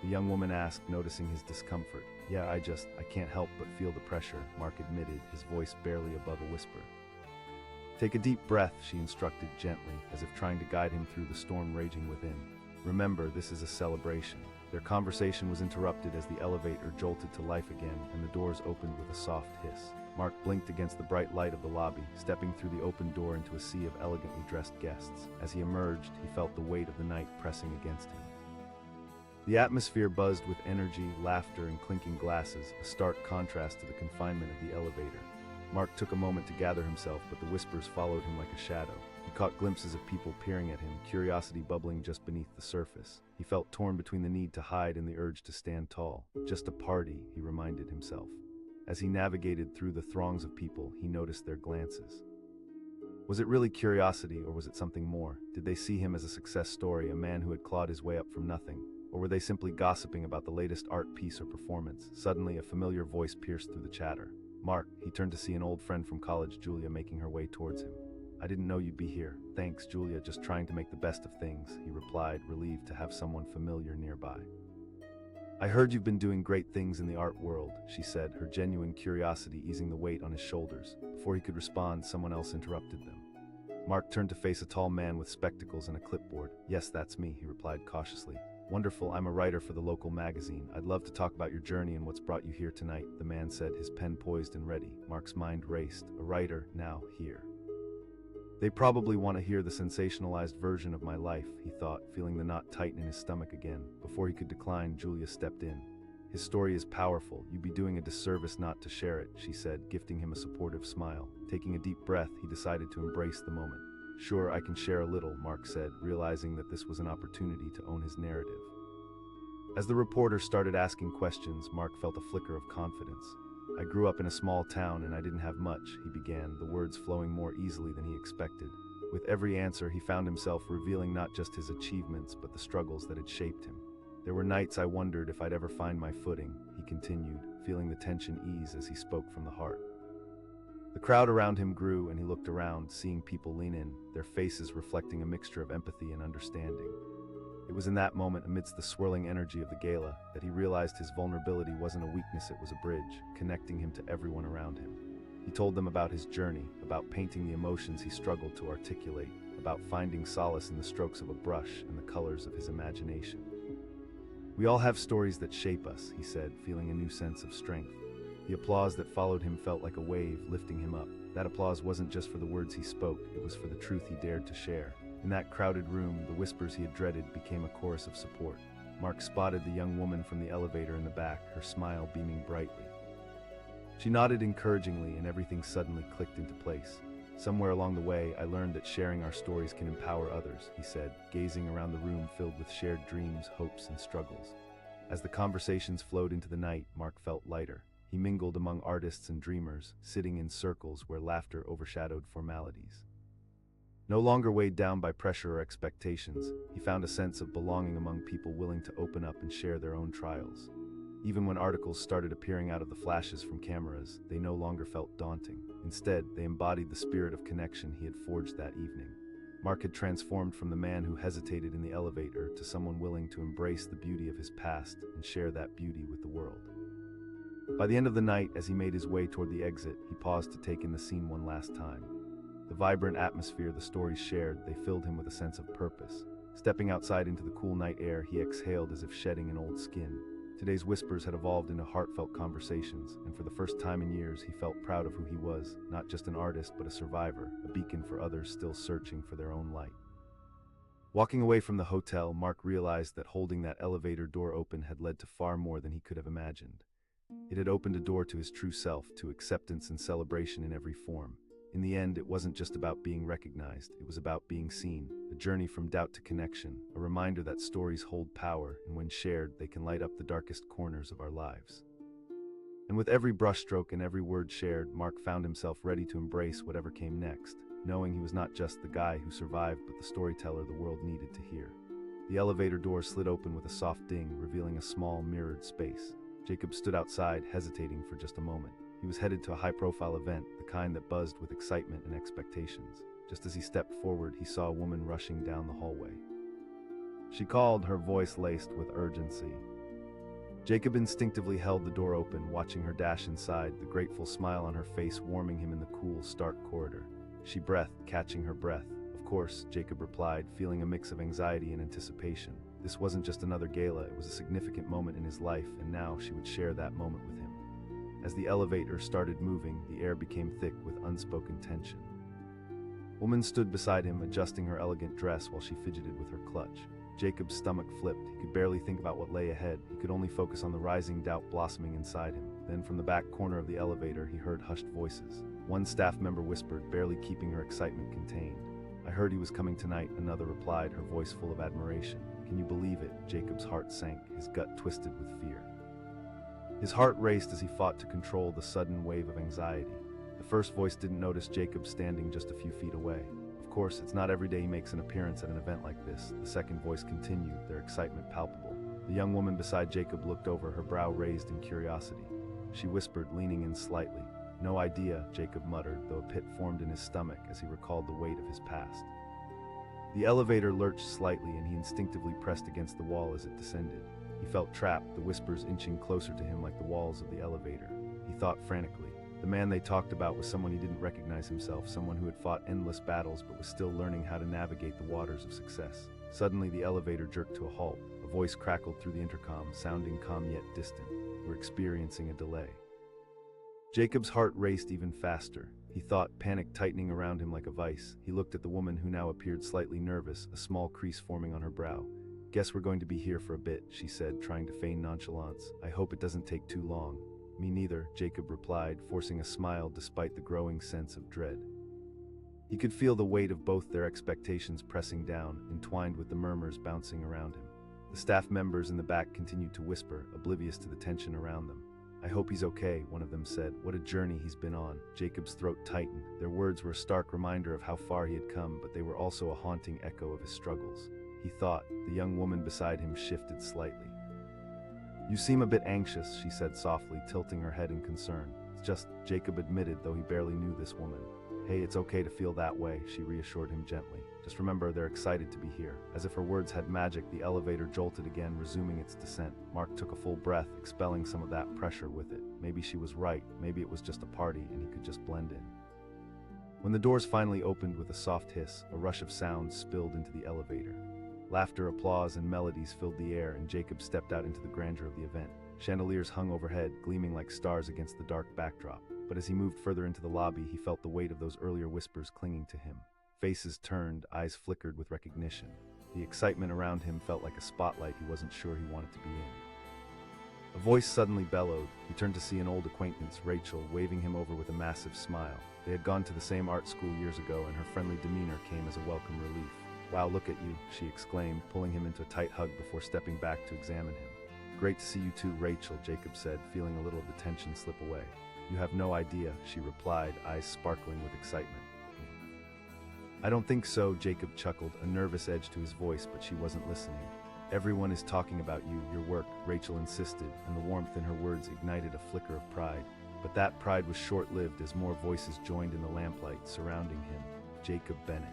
The young woman asked, noticing his discomfort. Yeah, I can't help but feel the pressure, Mark admitted, his voice barely above a whisper. Take a deep breath, she instructed gently, as if trying to guide him through the storm raging within. Remember, this is a celebration. Their conversation was interrupted as the elevator jolted to life again, and the doors opened with a soft hiss. Mark blinked against the bright light of the lobby, stepping through the open door into a sea of elegantly dressed guests. As he emerged, he felt the weight of the night pressing against him. The atmosphere buzzed with energy, laughter, and clinking glasses, a stark contrast to the confinement of the elevator. Mark took a moment to gather himself, but the whispers followed him like a shadow. He caught glimpses of people peering at him, curiosity bubbling just beneath the surface. He felt torn between the need to hide and the urge to stand tall. Just a party, he reminded himself. As he navigated through the throngs of people, he noticed their glances. Was it really curiosity, or was it something more? Did they see him as a success story, a man who had clawed his way up from nothing? Or were they simply gossiping about the latest art piece or performance? Suddenly, a familiar voice pierced through the chatter. Mark, he turned to see an old friend from college, Julia, making her way towards him. I didn't know you'd be here. Thanks, Julia, just trying to make the best of things, he replied, relieved to have someone familiar nearby. I heard you've been doing great things in the art world, she said, her genuine curiosity easing the weight on his shoulders. Before he could respond, someone else interrupted them. Mark turned to face a tall man with spectacles and a clipboard. Yes, that's me, he replied cautiously. Wonderful, I'm a writer for the local magazine. I'd love to talk about your journey and what's brought you here tonight, the man said, his pen poised and ready. Mark's mind raced. A writer, now here. They probably want to hear the sensationalized version of my life, he thought, feeling the knot tighten in his stomach again. Before he could decline, Julia stepped in. His story is powerful. You'd be doing a disservice not to share it, she said, gifting him a supportive smile. Taking a deep breath, he decided to embrace the moment. Sure, I can share a little, Mark said, realizing that this was an opportunity to own his narrative. As the reporter started asking questions, Mark felt a flicker of confidence. I grew up in a small town and I didn't have much, he began, the words flowing more easily than he expected. With every answer, he found himself revealing not just his achievements, but the struggles that had shaped him. There were nights I wondered if I'd ever find my footing, he continued, feeling the tension ease as he spoke from the heart. The crowd around him grew, and he looked around, seeing people lean in, their faces reflecting a mixture of empathy and understanding. It was in that moment, amidst the swirling energy of the gala, that he realized his vulnerability wasn't a weakness, it was a bridge, connecting him to everyone around him. He told them about his journey, about painting the emotions he struggled to articulate, about finding solace in the strokes of a brush and the colors of his imagination. We all have stories that shape us, he said, feeling a new sense of strength. The applause that followed him felt like a wave, lifting him up. That applause wasn't just for the words he spoke, it was for the truth he dared to share. In that crowded room, the whispers he had dreaded became a chorus of support. Mark spotted the young woman from the elevator in the back, her smile beaming brightly. She nodded encouragingly, and everything suddenly clicked into place. Somewhere along the way, I learned that sharing our stories can empower others, he said, gazing around the room filled with shared dreams, hopes, and struggles. As the conversations flowed into the night, Mark felt lighter. He mingled among artists and dreamers, sitting in circles where laughter overshadowed formalities. No longer weighed down by pressure or expectations, he found a sense of belonging among people willing to open up and share their own trials. Even when articles started appearing out of the flashes from cameras, they no longer felt daunting. Instead, they embodied the spirit of connection he had forged that evening. Mark had transformed from the man who hesitated in the elevator to someone willing to embrace the beauty of his past and share that beauty with the world. By the end of the night, as he made his way toward the exit, he paused to take in the scene one last time. The vibrant atmosphere the stories shared, they filled him with a sense of purpose. Stepping outside into the cool night air, he exhaled as if shedding an old skin. Today's whispers had evolved into heartfelt conversations, and for the first time in years, he felt proud of who he was, not just an artist, but a survivor, a beacon for others still searching for their own light. Walking away from the hotel, Mark realized that holding that elevator door open had led to far more than he could have imagined. It had opened a door to his true self, to acceptance and celebration in every form. In the end, it wasn't just about being recognized, it was about being seen, a journey from doubt to connection, a reminder that stories hold power, and when shared, they can light up the darkest corners of our lives. And with every brushstroke and every word shared, Mark found himself ready to embrace whatever came next, knowing he was not just the guy who survived, but the storyteller the world needed to hear. The elevator door slid open with a soft ding, revealing a small, mirrored space. Jacob stood outside, hesitating for just a moment. He was headed to a high-profile event, the kind that buzzed with excitement and expectations. Just as he stepped forward, he saw a woman rushing down the hallway. She called, her voice laced with urgency. Jacob instinctively held the door open, watching her dash inside, the grateful smile on her face warming him in the cool, stark corridor. She breathed, catching her breath. Of course, Jacob replied, feeling a mix of anxiety and anticipation. This wasn't just another gala, it was a significant moment in his life, and now she would share that moment with him. As the elevator started moving, the air became thick with unspoken tension. A woman stood beside him, adjusting her elegant dress while she fidgeted with her clutch. Jacob's stomach flipped. He could barely think about what lay ahead. He could only focus on the rising doubt blossoming inside him. Then from the back corner of the elevator, he heard hushed voices. One staff member whispered, barely keeping her excitement contained. "I heard he was coming tonight," another replied, her voice full of admiration. "Can you believe it?" Jacob's heart sank, his gut twisted with fear. His heart raced as he fought to control the sudden wave of anxiety. The first voice didn't notice Jacob standing just a few feet away. Of course, it's not every day he makes an appearance at an event like this. The second voice continued, their excitement palpable. The young woman beside Jacob looked over, her brow raised in curiosity. She whispered, leaning in slightly. "No idea," Jacob muttered, though a pit formed in his stomach as he recalled the weight of his past. The elevator lurched slightly, and he instinctively pressed against the wall as it descended. He felt trapped, the whispers inching closer to him like the walls of the elevator. He thought frantically. The man they talked about was someone he didn't recognize himself, someone who had fought endless battles but was still learning how to navigate the waters of success. Suddenly, the elevator jerked to a halt. A voice crackled through the intercom, sounding calm yet distant. "We're experiencing a delay." Jacob's heart raced even faster. He thought, panic tightening around him like a vice. He looked at the woman who now appeared slightly nervous, a small crease forming on her brow. "Guess we're going to be here for a bit," she said, trying to feign nonchalance. "I hope it doesn't take too long." "Me neither," Jacob replied, forcing a smile despite the growing sense of dread. He could feel the weight of both their expectations pressing down, entwined with the murmurs bouncing around him. The staff members in the back continued to whisper, oblivious to the tension around them. "I hope he's okay," one of them said. "What a journey he's been on." Jacob's throat tightened. Their words were a stark reminder of how far he had come, but they were also a haunting echo of his struggles. He thought. The young woman beside him shifted slightly. "You seem a bit anxious," she said softly, tilting her head in concern. "It's just," Jacob admitted, though he barely knew this woman. "Hey, it's okay to feel that way," she reassured him gently. "Just remember, they're excited to be here." As if her words had magic, the elevator jolted again, resuming its descent. Mark took a full breath, expelling some of that pressure with it. Maybe she was right, maybe it was just a party, and he could just blend in. When the doors finally opened with a soft hiss, a rush of sounds spilled into the elevator. Laughter, applause, and melodies filled the air, and Jacob stepped out into the grandeur of the event. Chandeliers hung overhead, gleaming like stars against the dark backdrop. But as he moved further into the lobby, he felt the weight of those earlier whispers clinging to him. Faces turned, eyes flickered with recognition. The excitement around him felt like a spotlight he wasn't sure he wanted to be in. A voice suddenly bellowed. He turned to see an old acquaintance, Rachel, waving him over with a massive smile. They had gone to the same art school years ago, and her friendly demeanor came as a welcome relief. "Wow, look at you," she exclaimed, pulling him into a tight hug before stepping back to examine him. "Great to see you too, Rachel," Jacob said, feeling a little of the tension slip away. "You have no idea," she replied, eyes sparkling with excitement. "I don't think so," Jacob chuckled, a nervous edge to his voice, but she wasn't listening. "Everyone is talking about you, your work," Rachel insisted, and the warmth in her words ignited a flicker of pride. But that pride was short-lived as more voices joined in the lamplight surrounding him. "Jacob Bennett,"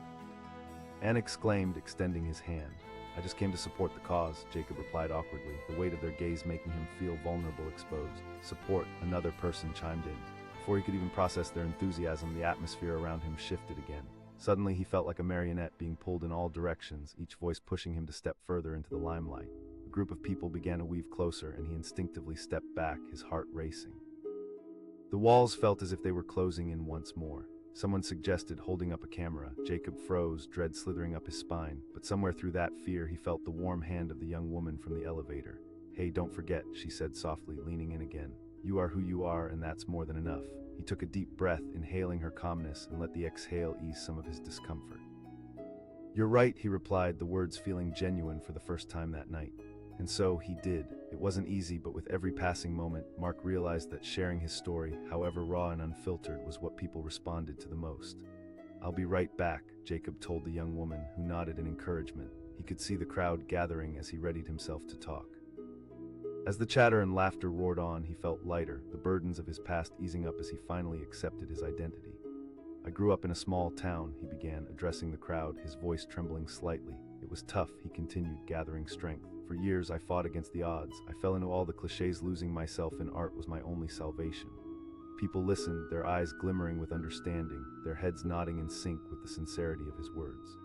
Anne exclaimed, extending his hand. "I just came to support the cause," Jacob replied awkwardly, the weight of their gaze making him feel vulnerable, exposed. "Support," another person chimed in. Before he could even process their enthusiasm, the atmosphere around him shifted again. Suddenly he felt like a marionette being pulled in all directions, each voice pushing him to step further into the limelight. A group of people began to weave closer, and he instinctively stepped back, his heart racing. The walls felt as if they were closing in once more. Someone suggested holding up a camera. Jacob froze, dread slithering up his spine, but somewhere through that fear he felt the warm hand of the young woman from the elevator. "Hey, don't forget," she said softly, leaning in again. "You are who you are, and that's more than enough." He took a deep breath, inhaling her calmness, and let the exhale ease some of his discomfort. "You're right," he replied, the words feeling genuine for the first time that night. And so he did. It wasn't easy, but with every passing moment, Mark realized that sharing his story, however raw and unfiltered, was what people responded to the most. "I'll be right back," Jacob told the young woman, who nodded in encouragement. He could see the crowd gathering as he readied himself to talk. As the chatter and laughter roared on, he felt lighter, the burdens of his past easing up as he finally accepted his identity. "I grew up in a small town," he began, addressing the crowd, his voice trembling slightly. "It was tough," he continued, gathering strength. "For years I fought against the odds. I fell into all the cliches, losing myself in art was my only salvation." People listened, their eyes glimmering with understanding, their heads nodding in sync with the sincerity of his words.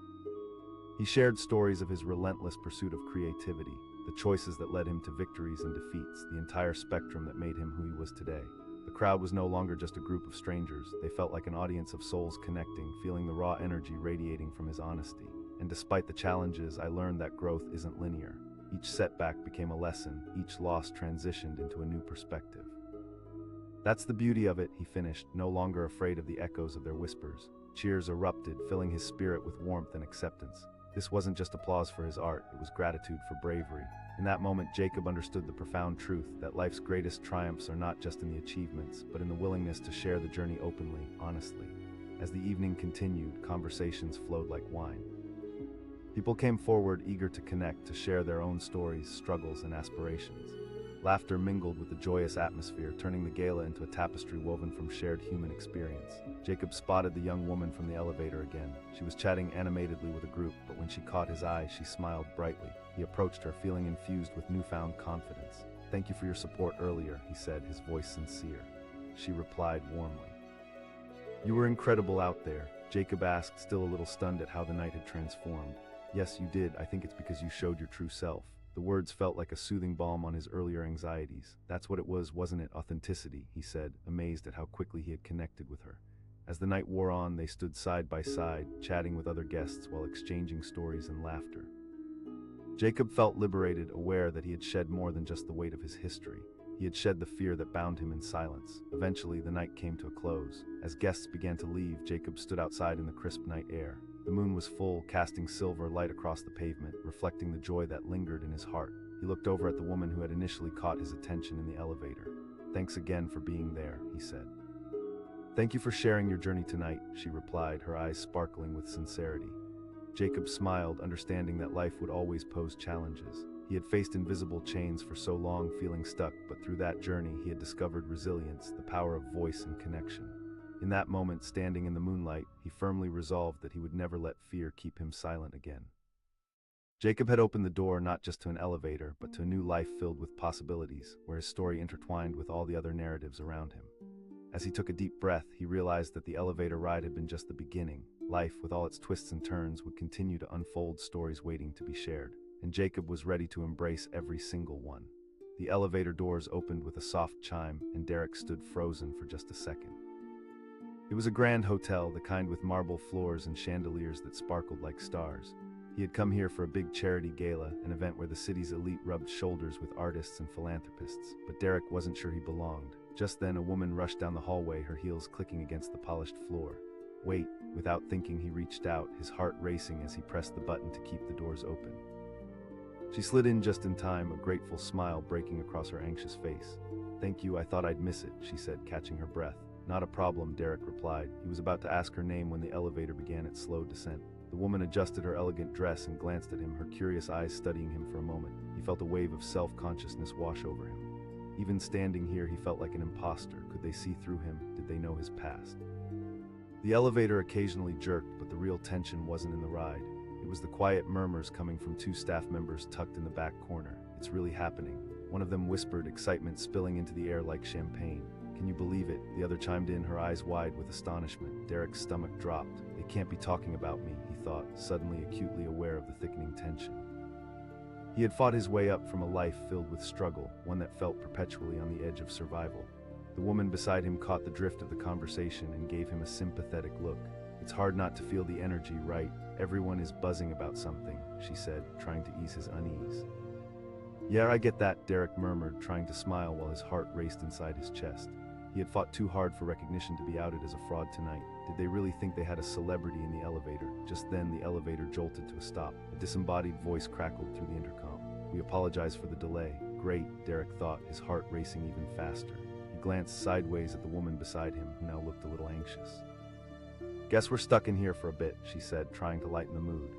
He shared stories of his relentless pursuit of creativity, the choices that led him to victories and defeats, the entire spectrum that made him who he was today. The crowd was no longer just a group of strangers. They felt like an audience of souls connecting, feeling the raw energy radiating from his honesty. "And despite the challenges, I learned that growth isn't linear. Each setback became a lesson, each loss transitioned into a new perspective. That's the beauty of it," he finished, no longer afraid of the echoes of their whispers. Cheers erupted, filling his spirit with warmth and acceptance. This wasn't just applause for his art, it was gratitude for bravery. In that moment, Jacob understood the profound truth that life's greatest triumphs are not just in the achievements, but in the willingness to share the journey openly, honestly. As the evening continued, conversations flowed like wine. People came forward, eager to connect, to share their own stories, struggles, and aspirations. Laughter mingled with the joyous atmosphere, turning the gala into a tapestry woven from shared human experience. Jacob spotted the young woman from the elevator again. She was chatting animatedly with a group, but when she caught his eye, she smiled brightly. He approached her, feeling infused with newfound confidence. "Thank you for your support earlier," he said, his voice sincere. She replied warmly. "You were incredible out there," Jacob asked, still a little stunned at how the night had transformed. "Yes, you did. I think it's because you showed your true self." The words felt like a soothing balm on his earlier anxieties. "That's what it was, wasn't it? Authenticity," he said, amazed at how quickly he had connected with her. As the night wore on, they stood side by side, chatting with other guests while exchanging stories and laughter. Jacob felt liberated, aware that he had shed more than just the weight of his history. He had shed the fear that bound him in silence. Eventually, the night came to a close. As guests began to leave, Jacob stood outside in the crisp night air. The moon was full, casting silver light across the pavement, reflecting the joy that lingered in his heart. He looked over at the woman who had initially caught his attention in the elevator. "Thanks again for being there," he said. "Thank you for sharing your journey tonight," she replied, her eyes sparkling with sincerity. Jacob smiled, understanding that life would always pose challenges. He had faced invisible chains for so long, feeling stuck, but through that journey he had discovered resilience, the power of voice and connection. In that moment, standing in the moonlight, he firmly resolved that he would never let fear keep him silent again. Jacob had opened the door not just to an elevator, but to a new life filled with possibilities, where his story intertwined with all the other narratives around him. As he took a deep breath, he realized that the elevator ride had been just the beginning. Life, with all its twists and turns, would continue to unfold, stories waiting to be shared, and Jacob was ready to embrace every single one. The elevator doors opened with a soft chime, and Derek stood frozen for just a second. It was a grand hotel, the kind with marble floors and chandeliers that sparkled like stars. He had come here for a big charity gala, an event where the city's elite rubbed shoulders with artists and philanthropists, but Derek wasn't sure he belonged. Just then, a woman rushed down the hallway, her heels clicking against the polished floor. Wait, without thinking, he reached out, his heart racing as he pressed the button to keep the doors open. She slid in just in time, a grateful smile breaking across her anxious face. "Thank you, I thought I'd miss it," she said, catching her breath. "Not a problem," Derek replied. He was about to ask her name when the elevator began its slow descent. The woman adjusted her elegant dress and glanced at him, her curious eyes studying him for a moment. He felt a wave of self-consciousness wash over him. Even standing here, he felt like an imposter. Could they see through him? Did they know his past? The elevator occasionally jerked, but the real tension wasn't in the ride. It was the quiet murmurs coming from two staff members tucked in the back corner. "It's really happening," one of them whispered, excitement spilling into the air like champagne. "Can you believe it?" the other chimed in, her eyes wide with astonishment. Derek's stomach dropped. "They can't be talking about me," he thought, suddenly acutely aware of the thickening tension. He had fought his way up from a life filled with struggle, one that felt perpetually on the edge of survival. The woman beside him caught the drift of the conversation and gave him a sympathetic look. "It's hard not to feel the energy, right? Everyone is buzzing about something," she said, trying to ease his unease. "Yeah, I get that," Derek murmured, trying to smile while his heart raced inside his chest. He had fought too hard for recognition to be outed as a fraud tonight. Did they really think they had a celebrity in the elevator? Just then, the elevator jolted to a stop. A disembodied voice crackled through the intercom. "We apologize for the delay." "Great," Derek thought, his heart racing even faster. He glanced sideways at the woman beside him, who now looked a little anxious. "Guess we're stuck in here for a bit," she said, trying to lighten the mood.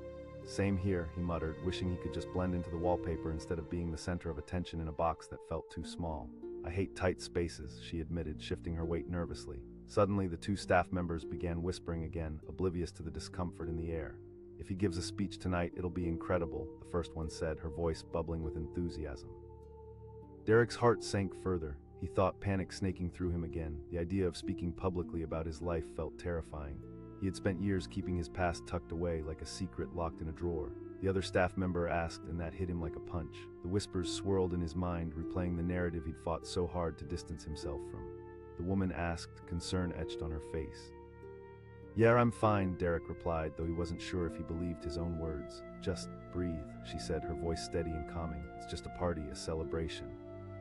"Same here," he muttered, wishing he could just blend into the wallpaper instead of being the center of attention in a box that felt too small. "I hate tight spaces," she admitted, shifting her weight nervously. Suddenly, the two staff members began whispering again, oblivious to the discomfort in the air. "If he gives a speech tonight, it'll be incredible," the first one said, her voice bubbling with enthusiasm. Derek's heart sank further. He thought, panic snaking through him again. The idea of speaking publicly about his life felt terrifying. He had spent years keeping his past tucked away like a secret locked in a drawer. The other staff member asked, and that hit him like a punch. The whispers swirled in his mind, replaying the narrative he'd fought so hard to distance himself from. The woman asked, concern etched on her face. "Yeah, I'm fine," Derek replied, though he wasn't sure if he believed his own words. "Just breathe," she said, her voice steady and calming. "It's just a party, a celebration."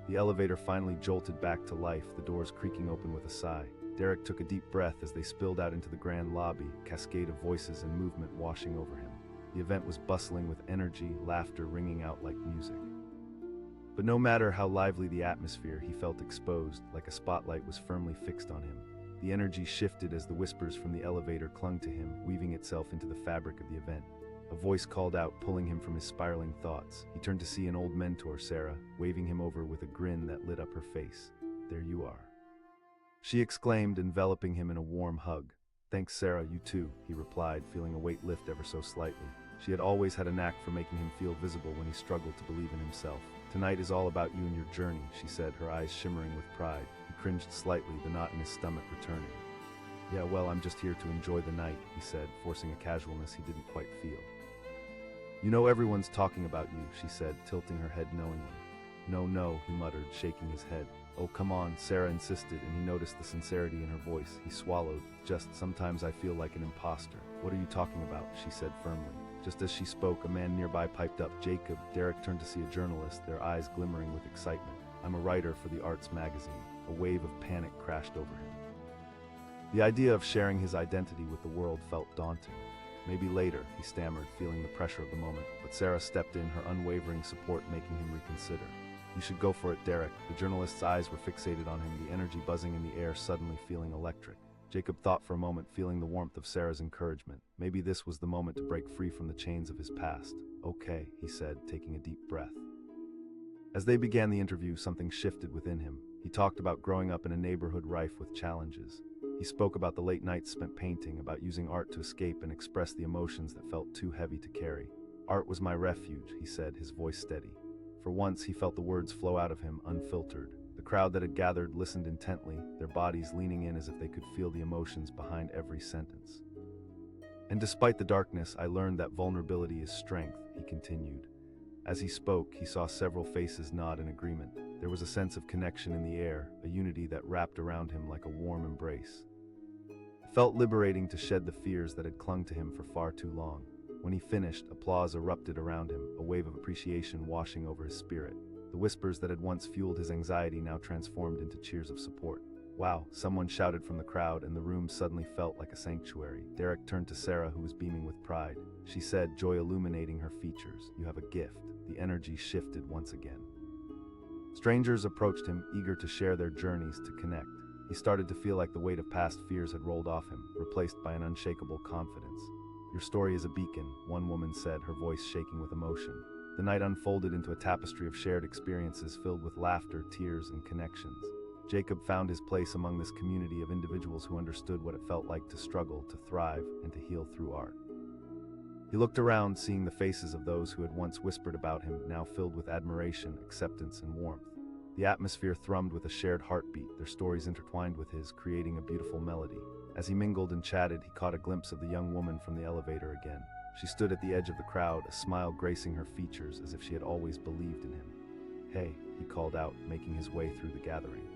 The elevator finally jolted back to life, the doors creaking open with a sigh. Derek took a deep breath as they spilled out into the grand lobby, a cascade of voices and movement washing over him. The event was bustling with energy, laughter ringing out like music. But no matter how lively the atmosphere, he felt exposed, like a spotlight was firmly fixed on him. The energy shifted as the whispers from the elevator clung to him, weaving itself into the fabric of the event. A voice called out, pulling him from his spiraling thoughts. He turned to see an old mentor, Sarah, waving him over with a grin that lit up her face. "There you are," she exclaimed, enveloping him in a warm hug. "Thanks, Sarah, you too," he replied, feeling a weight lift ever so slightly. She had always had a knack for making him feel visible when he struggled to believe in himself. "Tonight is all about you and your journey," she said, her eyes shimmering with pride. He cringed slightly, the knot in his stomach returning. "Yeah, well, I'm just here to enjoy the night," he said, forcing a casualness he didn't quite feel. "You know everyone's talking about you," she said, tilting her head knowingly. No, he muttered, shaking his head. "Oh, come on," Sarah insisted, and he noticed the sincerity in her voice. He swallowed. "Just sometimes I feel like an imposter." "What are you talking about?" she said firmly. Just as she spoke, a man nearby piped up, "Jacob." Derek turned to see a journalist, their eyes glimmering with excitement. "I'm a writer for the Arts magazine." A wave of panic crashed over him. The idea of sharing his identity with the world felt daunting. "Maybe later," he stammered, feeling the pressure of the moment, but Sarah stepped in, her unwavering support making him reconsider. "You should go for it, Derek." The journalist's eyes were fixated on him, the energy buzzing in the air suddenly feeling electric. Jacob thought for a moment, feeling the warmth of Sarah's encouragement. Maybe this was the moment to break free from the chains of his past. "Okay," he said, taking a deep breath. As they began the interview, something shifted within him. He talked about growing up in a neighborhood rife with challenges. He spoke about the late nights spent painting, about using art to escape and express the emotions that felt too heavy to carry. "Art was my refuge," he said, his voice steady. For once, he felt the words flow out of him, unfiltered. The crowd that had gathered listened intently, their bodies leaning in as if they could feel the emotions behind every sentence. "And despite the darkness, I learned that vulnerability is strength," he continued. As he spoke, he saw several faces nod in agreement. There was a sense of connection in the air, a unity that wrapped around him like a warm embrace. It felt liberating to shed the fears that had clung to him for far too long. When he finished, applause erupted around him, a wave of appreciation washing over his spirit. The whispers that had once fueled his anxiety now transformed into cheers of support. "Wow," someone shouted from the crowd, and the room suddenly felt like a sanctuary. Derek turned to Sarah, who was beaming with pride. She said, joy illuminating her features, "You have a gift." The energy shifted once again. Strangers approached him, eager to share their journeys, to connect. He started to feel like the weight of past fears had rolled off him, replaced by an unshakable confidence. "Your story is a beacon," one woman said, her voice shaking with emotion. The night unfolded into a tapestry of shared experiences filled with laughter, tears, and connections. Jacob found his place among this community of individuals who understood what it felt like to struggle, to thrive, and to heal through art. He looked around, seeing the faces of those who had once whispered about him, now filled with admiration, acceptance, and warmth. The atmosphere thrummed with a shared heartbeat, their stories intertwined with his, creating a beautiful melody. As he mingled and chatted, he caught a glimpse of the young woman from the elevator again. She stood at the edge of the crowd, a smile gracing her features as if she had always believed in him. "Hey," he called out, making his way through the gathering.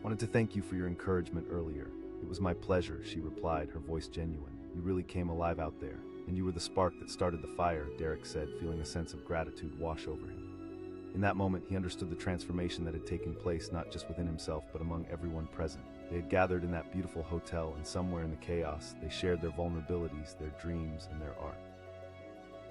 "Wanted to thank you for your encouragement earlier." "It was my pleasure," she replied, her voice genuine. "You really came alive out there. And you were the spark that started the fire," Derek said, feeling a sense of gratitude wash over him. In that moment, he understood the transformation that had taken place not just within himself, but among everyone present. They had gathered in that beautiful hotel, and somewhere in the chaos, they shared their vulnerabilities, their dreams, and their art.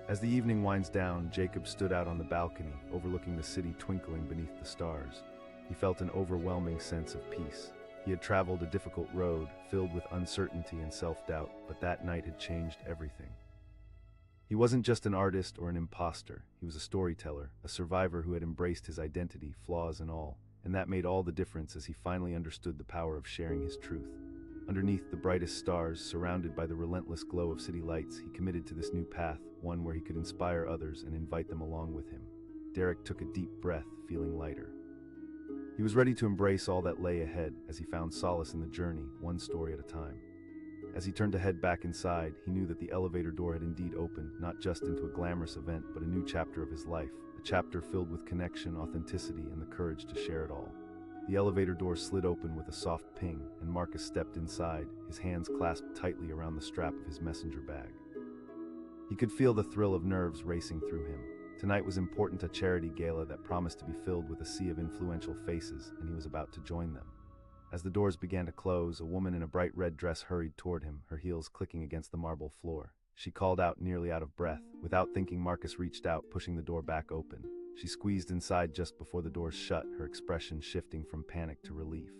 As the evening winds down, Jacob stood out on the balcony, overlooking the city twinkling beneath the stars. He felt an overwhelming sense of peace. He had traveled a difficult road, filled with uncertainty and self-doubt, but that night had changed everything. He wasn't just an artist or an imposter. He was a storyteller, a survivor who had embraced his identity, flaws and all. And that made all the difference as he finally understood the power of sharing his truth. Underneath the brightest stars, surrounded by the relentless glow of city lights, he committed to this new path, one where he could inspire others and invite them along with him. Derek took a deep breath, feeling lighter. He was ready to embrace all that lay ahead as he found solace in the journey, one story at a time. As he turned to head back inside, he knew that the elevator door had indeed opened, not just into a glamorous event, but a new chapter of his life, a chapter filled with connection, authenticity, and the courage to share it all. The elevator door slid open with a soft ping, and Marcus stepped inside, his hands clasped tightly around the strap of his messenger bag. He could feel the thrill of nerves racing through him. Tonight was important, a charity gala that promised to be filled with a sea of influential faces, and he was about to join them. As the doors began to close, a woman in a bright red dress hurried toward him, her heels clicking against the marble floor. She called out, nearly out of breath. Without thinking, Marcus reached out, pushing the door back open. She squeezed inside just before the doors shut, her expression shifting from panic to relief.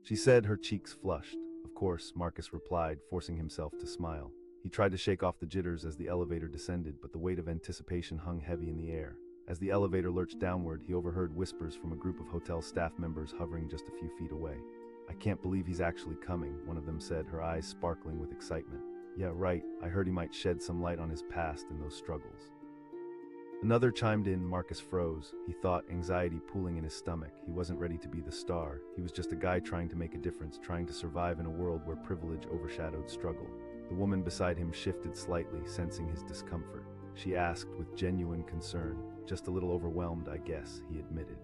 She said, her cheeks flushed. "Of course," Marcus replied, forcing himself to smile. He tried to shake off the jitters as the elevator descended, but the weight of anticipation hung heavy in the air. As the elevator lurched downward, he overheard whispers from a group of hotel staff members hovering just a few feet away. "I can't believe he's actually coming," one of them said, her eyes sparkling with excitement. "Yeah, right. I heard he might shed some light on his past and those struggles." Another chimed in. Marcus froze. He thought, anxiety pooling in his stomach. He wasn't ready to be the star. He was just a guy trying to make a difference, trying to survive in a world where privilege overshadowed struggle. The woman beside him shifted slightly, sensing his discomfort. She asked with genuine concern. "Just a little overwhelmed, I guess," he admitted.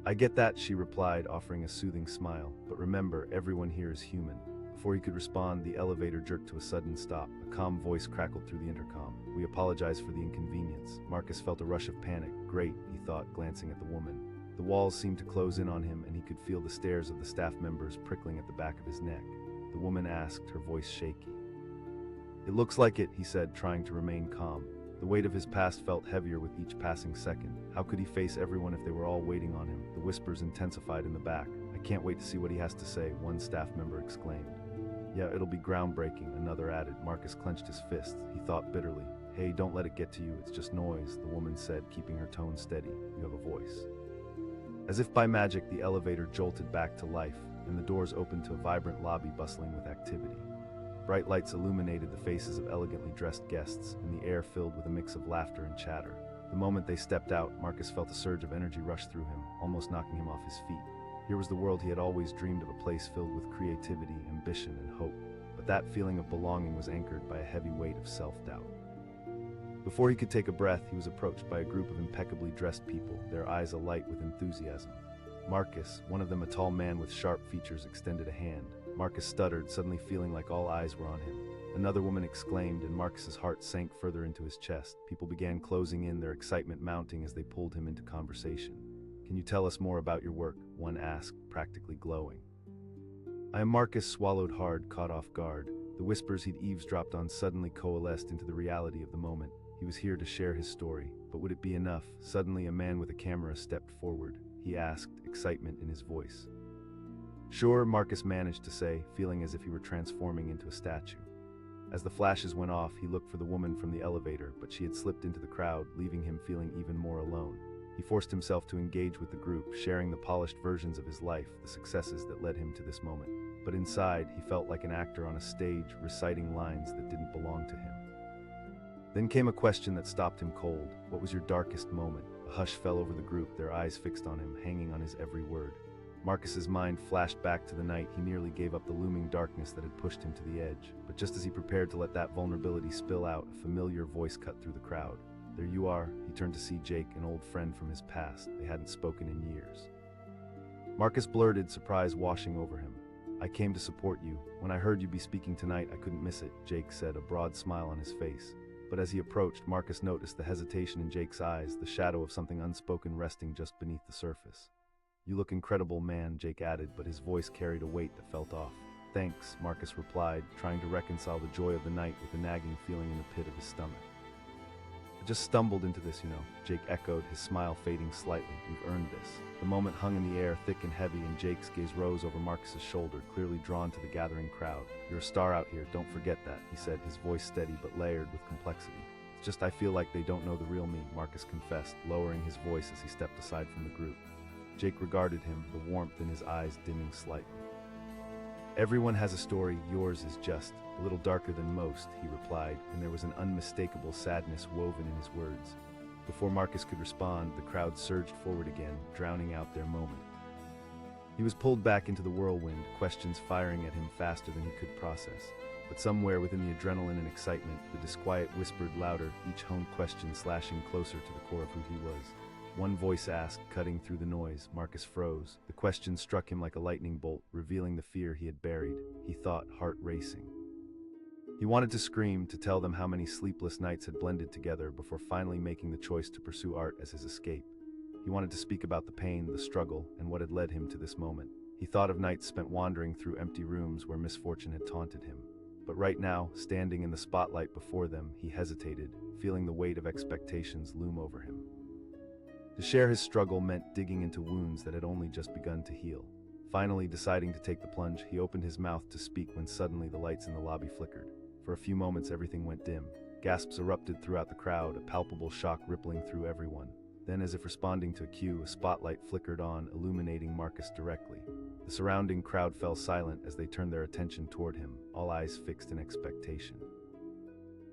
"I get that," she replied, offering a soothing smile. "But remember, everyone here is human." Before he could respond, the elevator jerked to a sudden stop. A calm voice crackled through the intercom. "We apologize for the inconvenience." Marcus felt a rush of panic. Great, he thought, glancing at the woman. The walls seemed to close in on him, and he could feel the stares of the staff members prickling at the back of his neck. The woman asked, her voice shaky. "It looks like it," he said, trying to remain calm. The weight of his past felt heavier with each passing second. How could he face everyone if they were all waiting on him? The whispers intensified in the back. "I can't wait to see what he has to say," one staff member exclaimed. "Yeah, it'll be groundbreaking," another added. Marcus clenched his fists. He thought bitterly. "Hey, don't let it get to you. It's just noise," the woman said, keeping her tone steady. "You have a voice." As if by magic, the elevator jolted back to life, and the doors opened to a vibrant lobby bustling with activity. Bright lights illuminated the faces of elegantly dressed guests, and the air filled with a mix of laughter and chatter. The moment they stepped out, Marcus felt a surge of energy rush through him, almost knocking him off his feet. Here was the world he had always dreamed of, a place filled with creativity, ambition, and hope. But that feeling of belonging was anchored by a heavy weight of self-doubt. Before he could take a breath, he was approached by a group of impeccably dressed people, their eyes alight with enthusiasm. Marcus, one of them a tall man with sharp features, extended a hand. Marcus stuttered, suddenly feeling like all eyes were on him. Another woman exclaimed, and Marcus's heart sank further into his chest. People began closing in, their excitement mounting as they pulled him into conversation. "Can you tell us more about your work?" one asked, practically glowing. I am Marcus, swallowed hard, caught off guard. The whispers he'd eavesdropped on suddenly coalesced into the reality of the moment. He was here to share his story, but would it be enough? Suddenly a man with a camera stepped forward. He asked, excitement in his voice. "Sure," Marcus managed to say, feeling as if he were transforming into a statue. As the flashes went off, he looked for the woman from the elevator, but she had slipped into the crowd, leaving him feeling even more alone. He forced himself to engage with the group, sharing the polished versions of his life, the successes that led him to this moment. But inside, he felt like an actor on a stage, reciting lines that didn't belong to him. Then came a question that stopped him cold. What was your darkest moment? A hush fell over the group, their eyes fixed on him, hanging on his every word. Marcus's mind flashed back to the night he nearly gave up the looming darkness that had pushed him to the edge. But just as he prepared to let that vulnerability spill out, a familiar voice cut through the crowd. "There you are." He turned to see Jake, an old friend from his past. They hadn't spoken in years. Marcus blurted, surprise washing over him. "I came to support you. When I heard you'd be speaking tonight, I couldn't miss it," Jake said, a broad smile on his face. But as he approached, Marcus noticed the hesitation in Jake's eyes, the shadow of something unspoken resting just beneath the surface. "You look incredible, man," Jake added, but his voice carried a weight that felt off. "Thanks," Marcus replied, trying to reconcile the joy of the night with the nagging feeling in the pit of his stomach. "I just stumbled into this, you know," Jake echoed, his smile fading slightly. "You've earned this." The moment hung in the air, thick and heavy, and Jake's gaze rose over Marcus's shoulder, clearly drawn to the gathering crowd. "You're a star out here, don't forget that," he said, his voice steady but layered with complexity. "It's just I feel like they don't know the real me," Marcus confessed, lowering his voice as he stepped aside from the group. Jake regarded him, the warmth in his eyes dimming slightly. "Everyone has a story, yours is just a little darker than most," he replied, and there was an unmistakable sadness woven in his words. Before Marcus could respond, the crowd surged forward again, drowning out their moment. He was pulled back into the whirlwind, questions firing at him faster than he could process. But somewhere within the adrenaline and excitement, the disquiet whispered louder, each honed question slashing closer to the core of who he was. One voice asked, cutting through the noise. Marcus froze. The question struck him like a lightning bolt, revealing the fear he had buried. He thought, heart racing. He wanted to scream, to tell them how many sleepless nights had blended together before finally making the choice to pursue art as his escape. He wanted to speak about the pain, the struggle, and what had led him to this moment. He thought of nights spent wandering through empty rooms where misfortune had taunted him. But right now, standing in the spotlight before them, he hesitated, feeling the weight of expectations loom over him. To share his struggle meant digging into wounds that had only just begun to heal. Finally, deciding to take the plunge, he opened his mouth to speak when suddenly the lights in the lobby flickered. For a few moments, everything went dim. Gasps erupted throughout the crowd, a palpable shock rippling through everyone. Then, as if responding to a cue, a spotlight flickered on, illuminating Marcus directly. The surrounding crowd fell silent as they turned their attention toward him, all eyes fixed in expectation.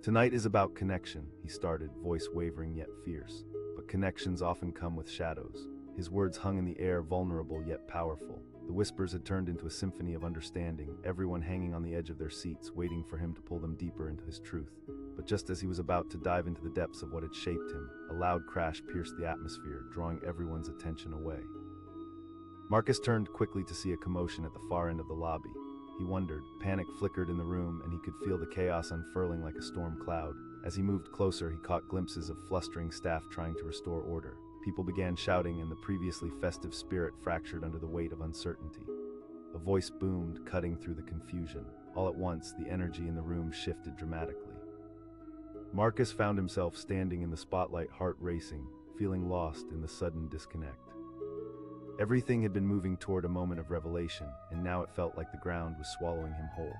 "Tonight is about connection," he started, voice wavering yet fierce. "But connections often come with shadows." His words hung in the air, vulnerable yet powerful. The whispers had turned into a symphony of understanding, everyone hanging on the edge of their seats, waiting for him to pull them deeper into his truth. But just as he was about to dive into the depths of what had shaped him, a loud crash pierced the atmosphere, drawing everyone's attention away. Marcus turned quickly to see a commotion at the far end of the lobby. He wondered. Panic flickered in the room, and he could feel the chaos unfurling like a storm cloud. As he moved closer, he caught glimpses of flustering staff trying to restore order. People began shouting, and the previously festive spirit fractured under the weight of uncertainty. A voice boomed, cutting through the confusion. All at once, the energy in the room shifted dramatically. Marcus found himself standing in the spotlight, heart racing, feeling lost in the sudden disconnect. Everything had been moving toward a moment of revelation, and now it felt like the ground was swallowing him whole.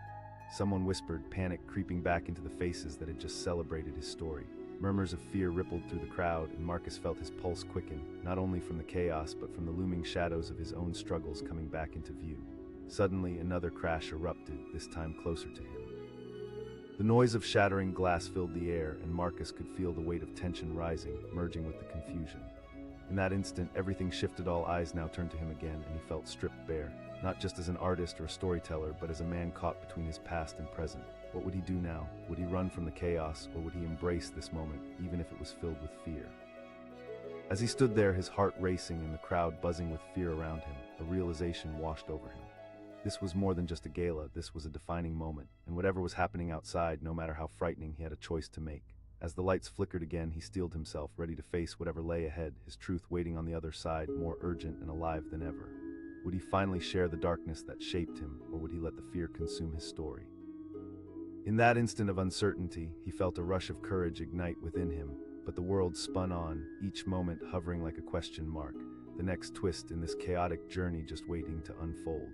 Someone whispered, panic creeping back into the faces that had just celebrated his story. Murmurs of fear rippled through the crowd, and Marcus felt his pulse quicken, not only from the chaos but from the looming shadows of his own struggles coming back into view. Suddenly, another crash erupted, this time closer to him. The noise of shattering glass filled the air, and Marcus could feel the weight of tension rising, merging with the confusion. In that instant, everything shifted. All eyes now turned to him again, and he felt stripped bare, not just as an artist or a storyteller, but as a man caught between his past and present. What would he do now? Would he run from the chaos, or would he embrace this moment, even if it was filled with fear? As he stood there, his heart racing and the crowd buzzing with fear around him, a realization washed over him. This was more than just a gala, this was a defining moment, and whatever was happening outside, no matter how frightening, he had a choice to make. As the lights flickered again, he steeled himself, ready to face whatever lay ahead, his truth waiting on the other side, more urgent and alive than ever. Would he finally share the darkness that shaped him, or would he let the fear consume his story? In that instant of uncertainty, he felt a rush of courage ignite within him, but the world spun on, each moment hovering like a question mark, the next twist in this chaotic journey just waiting to unfold.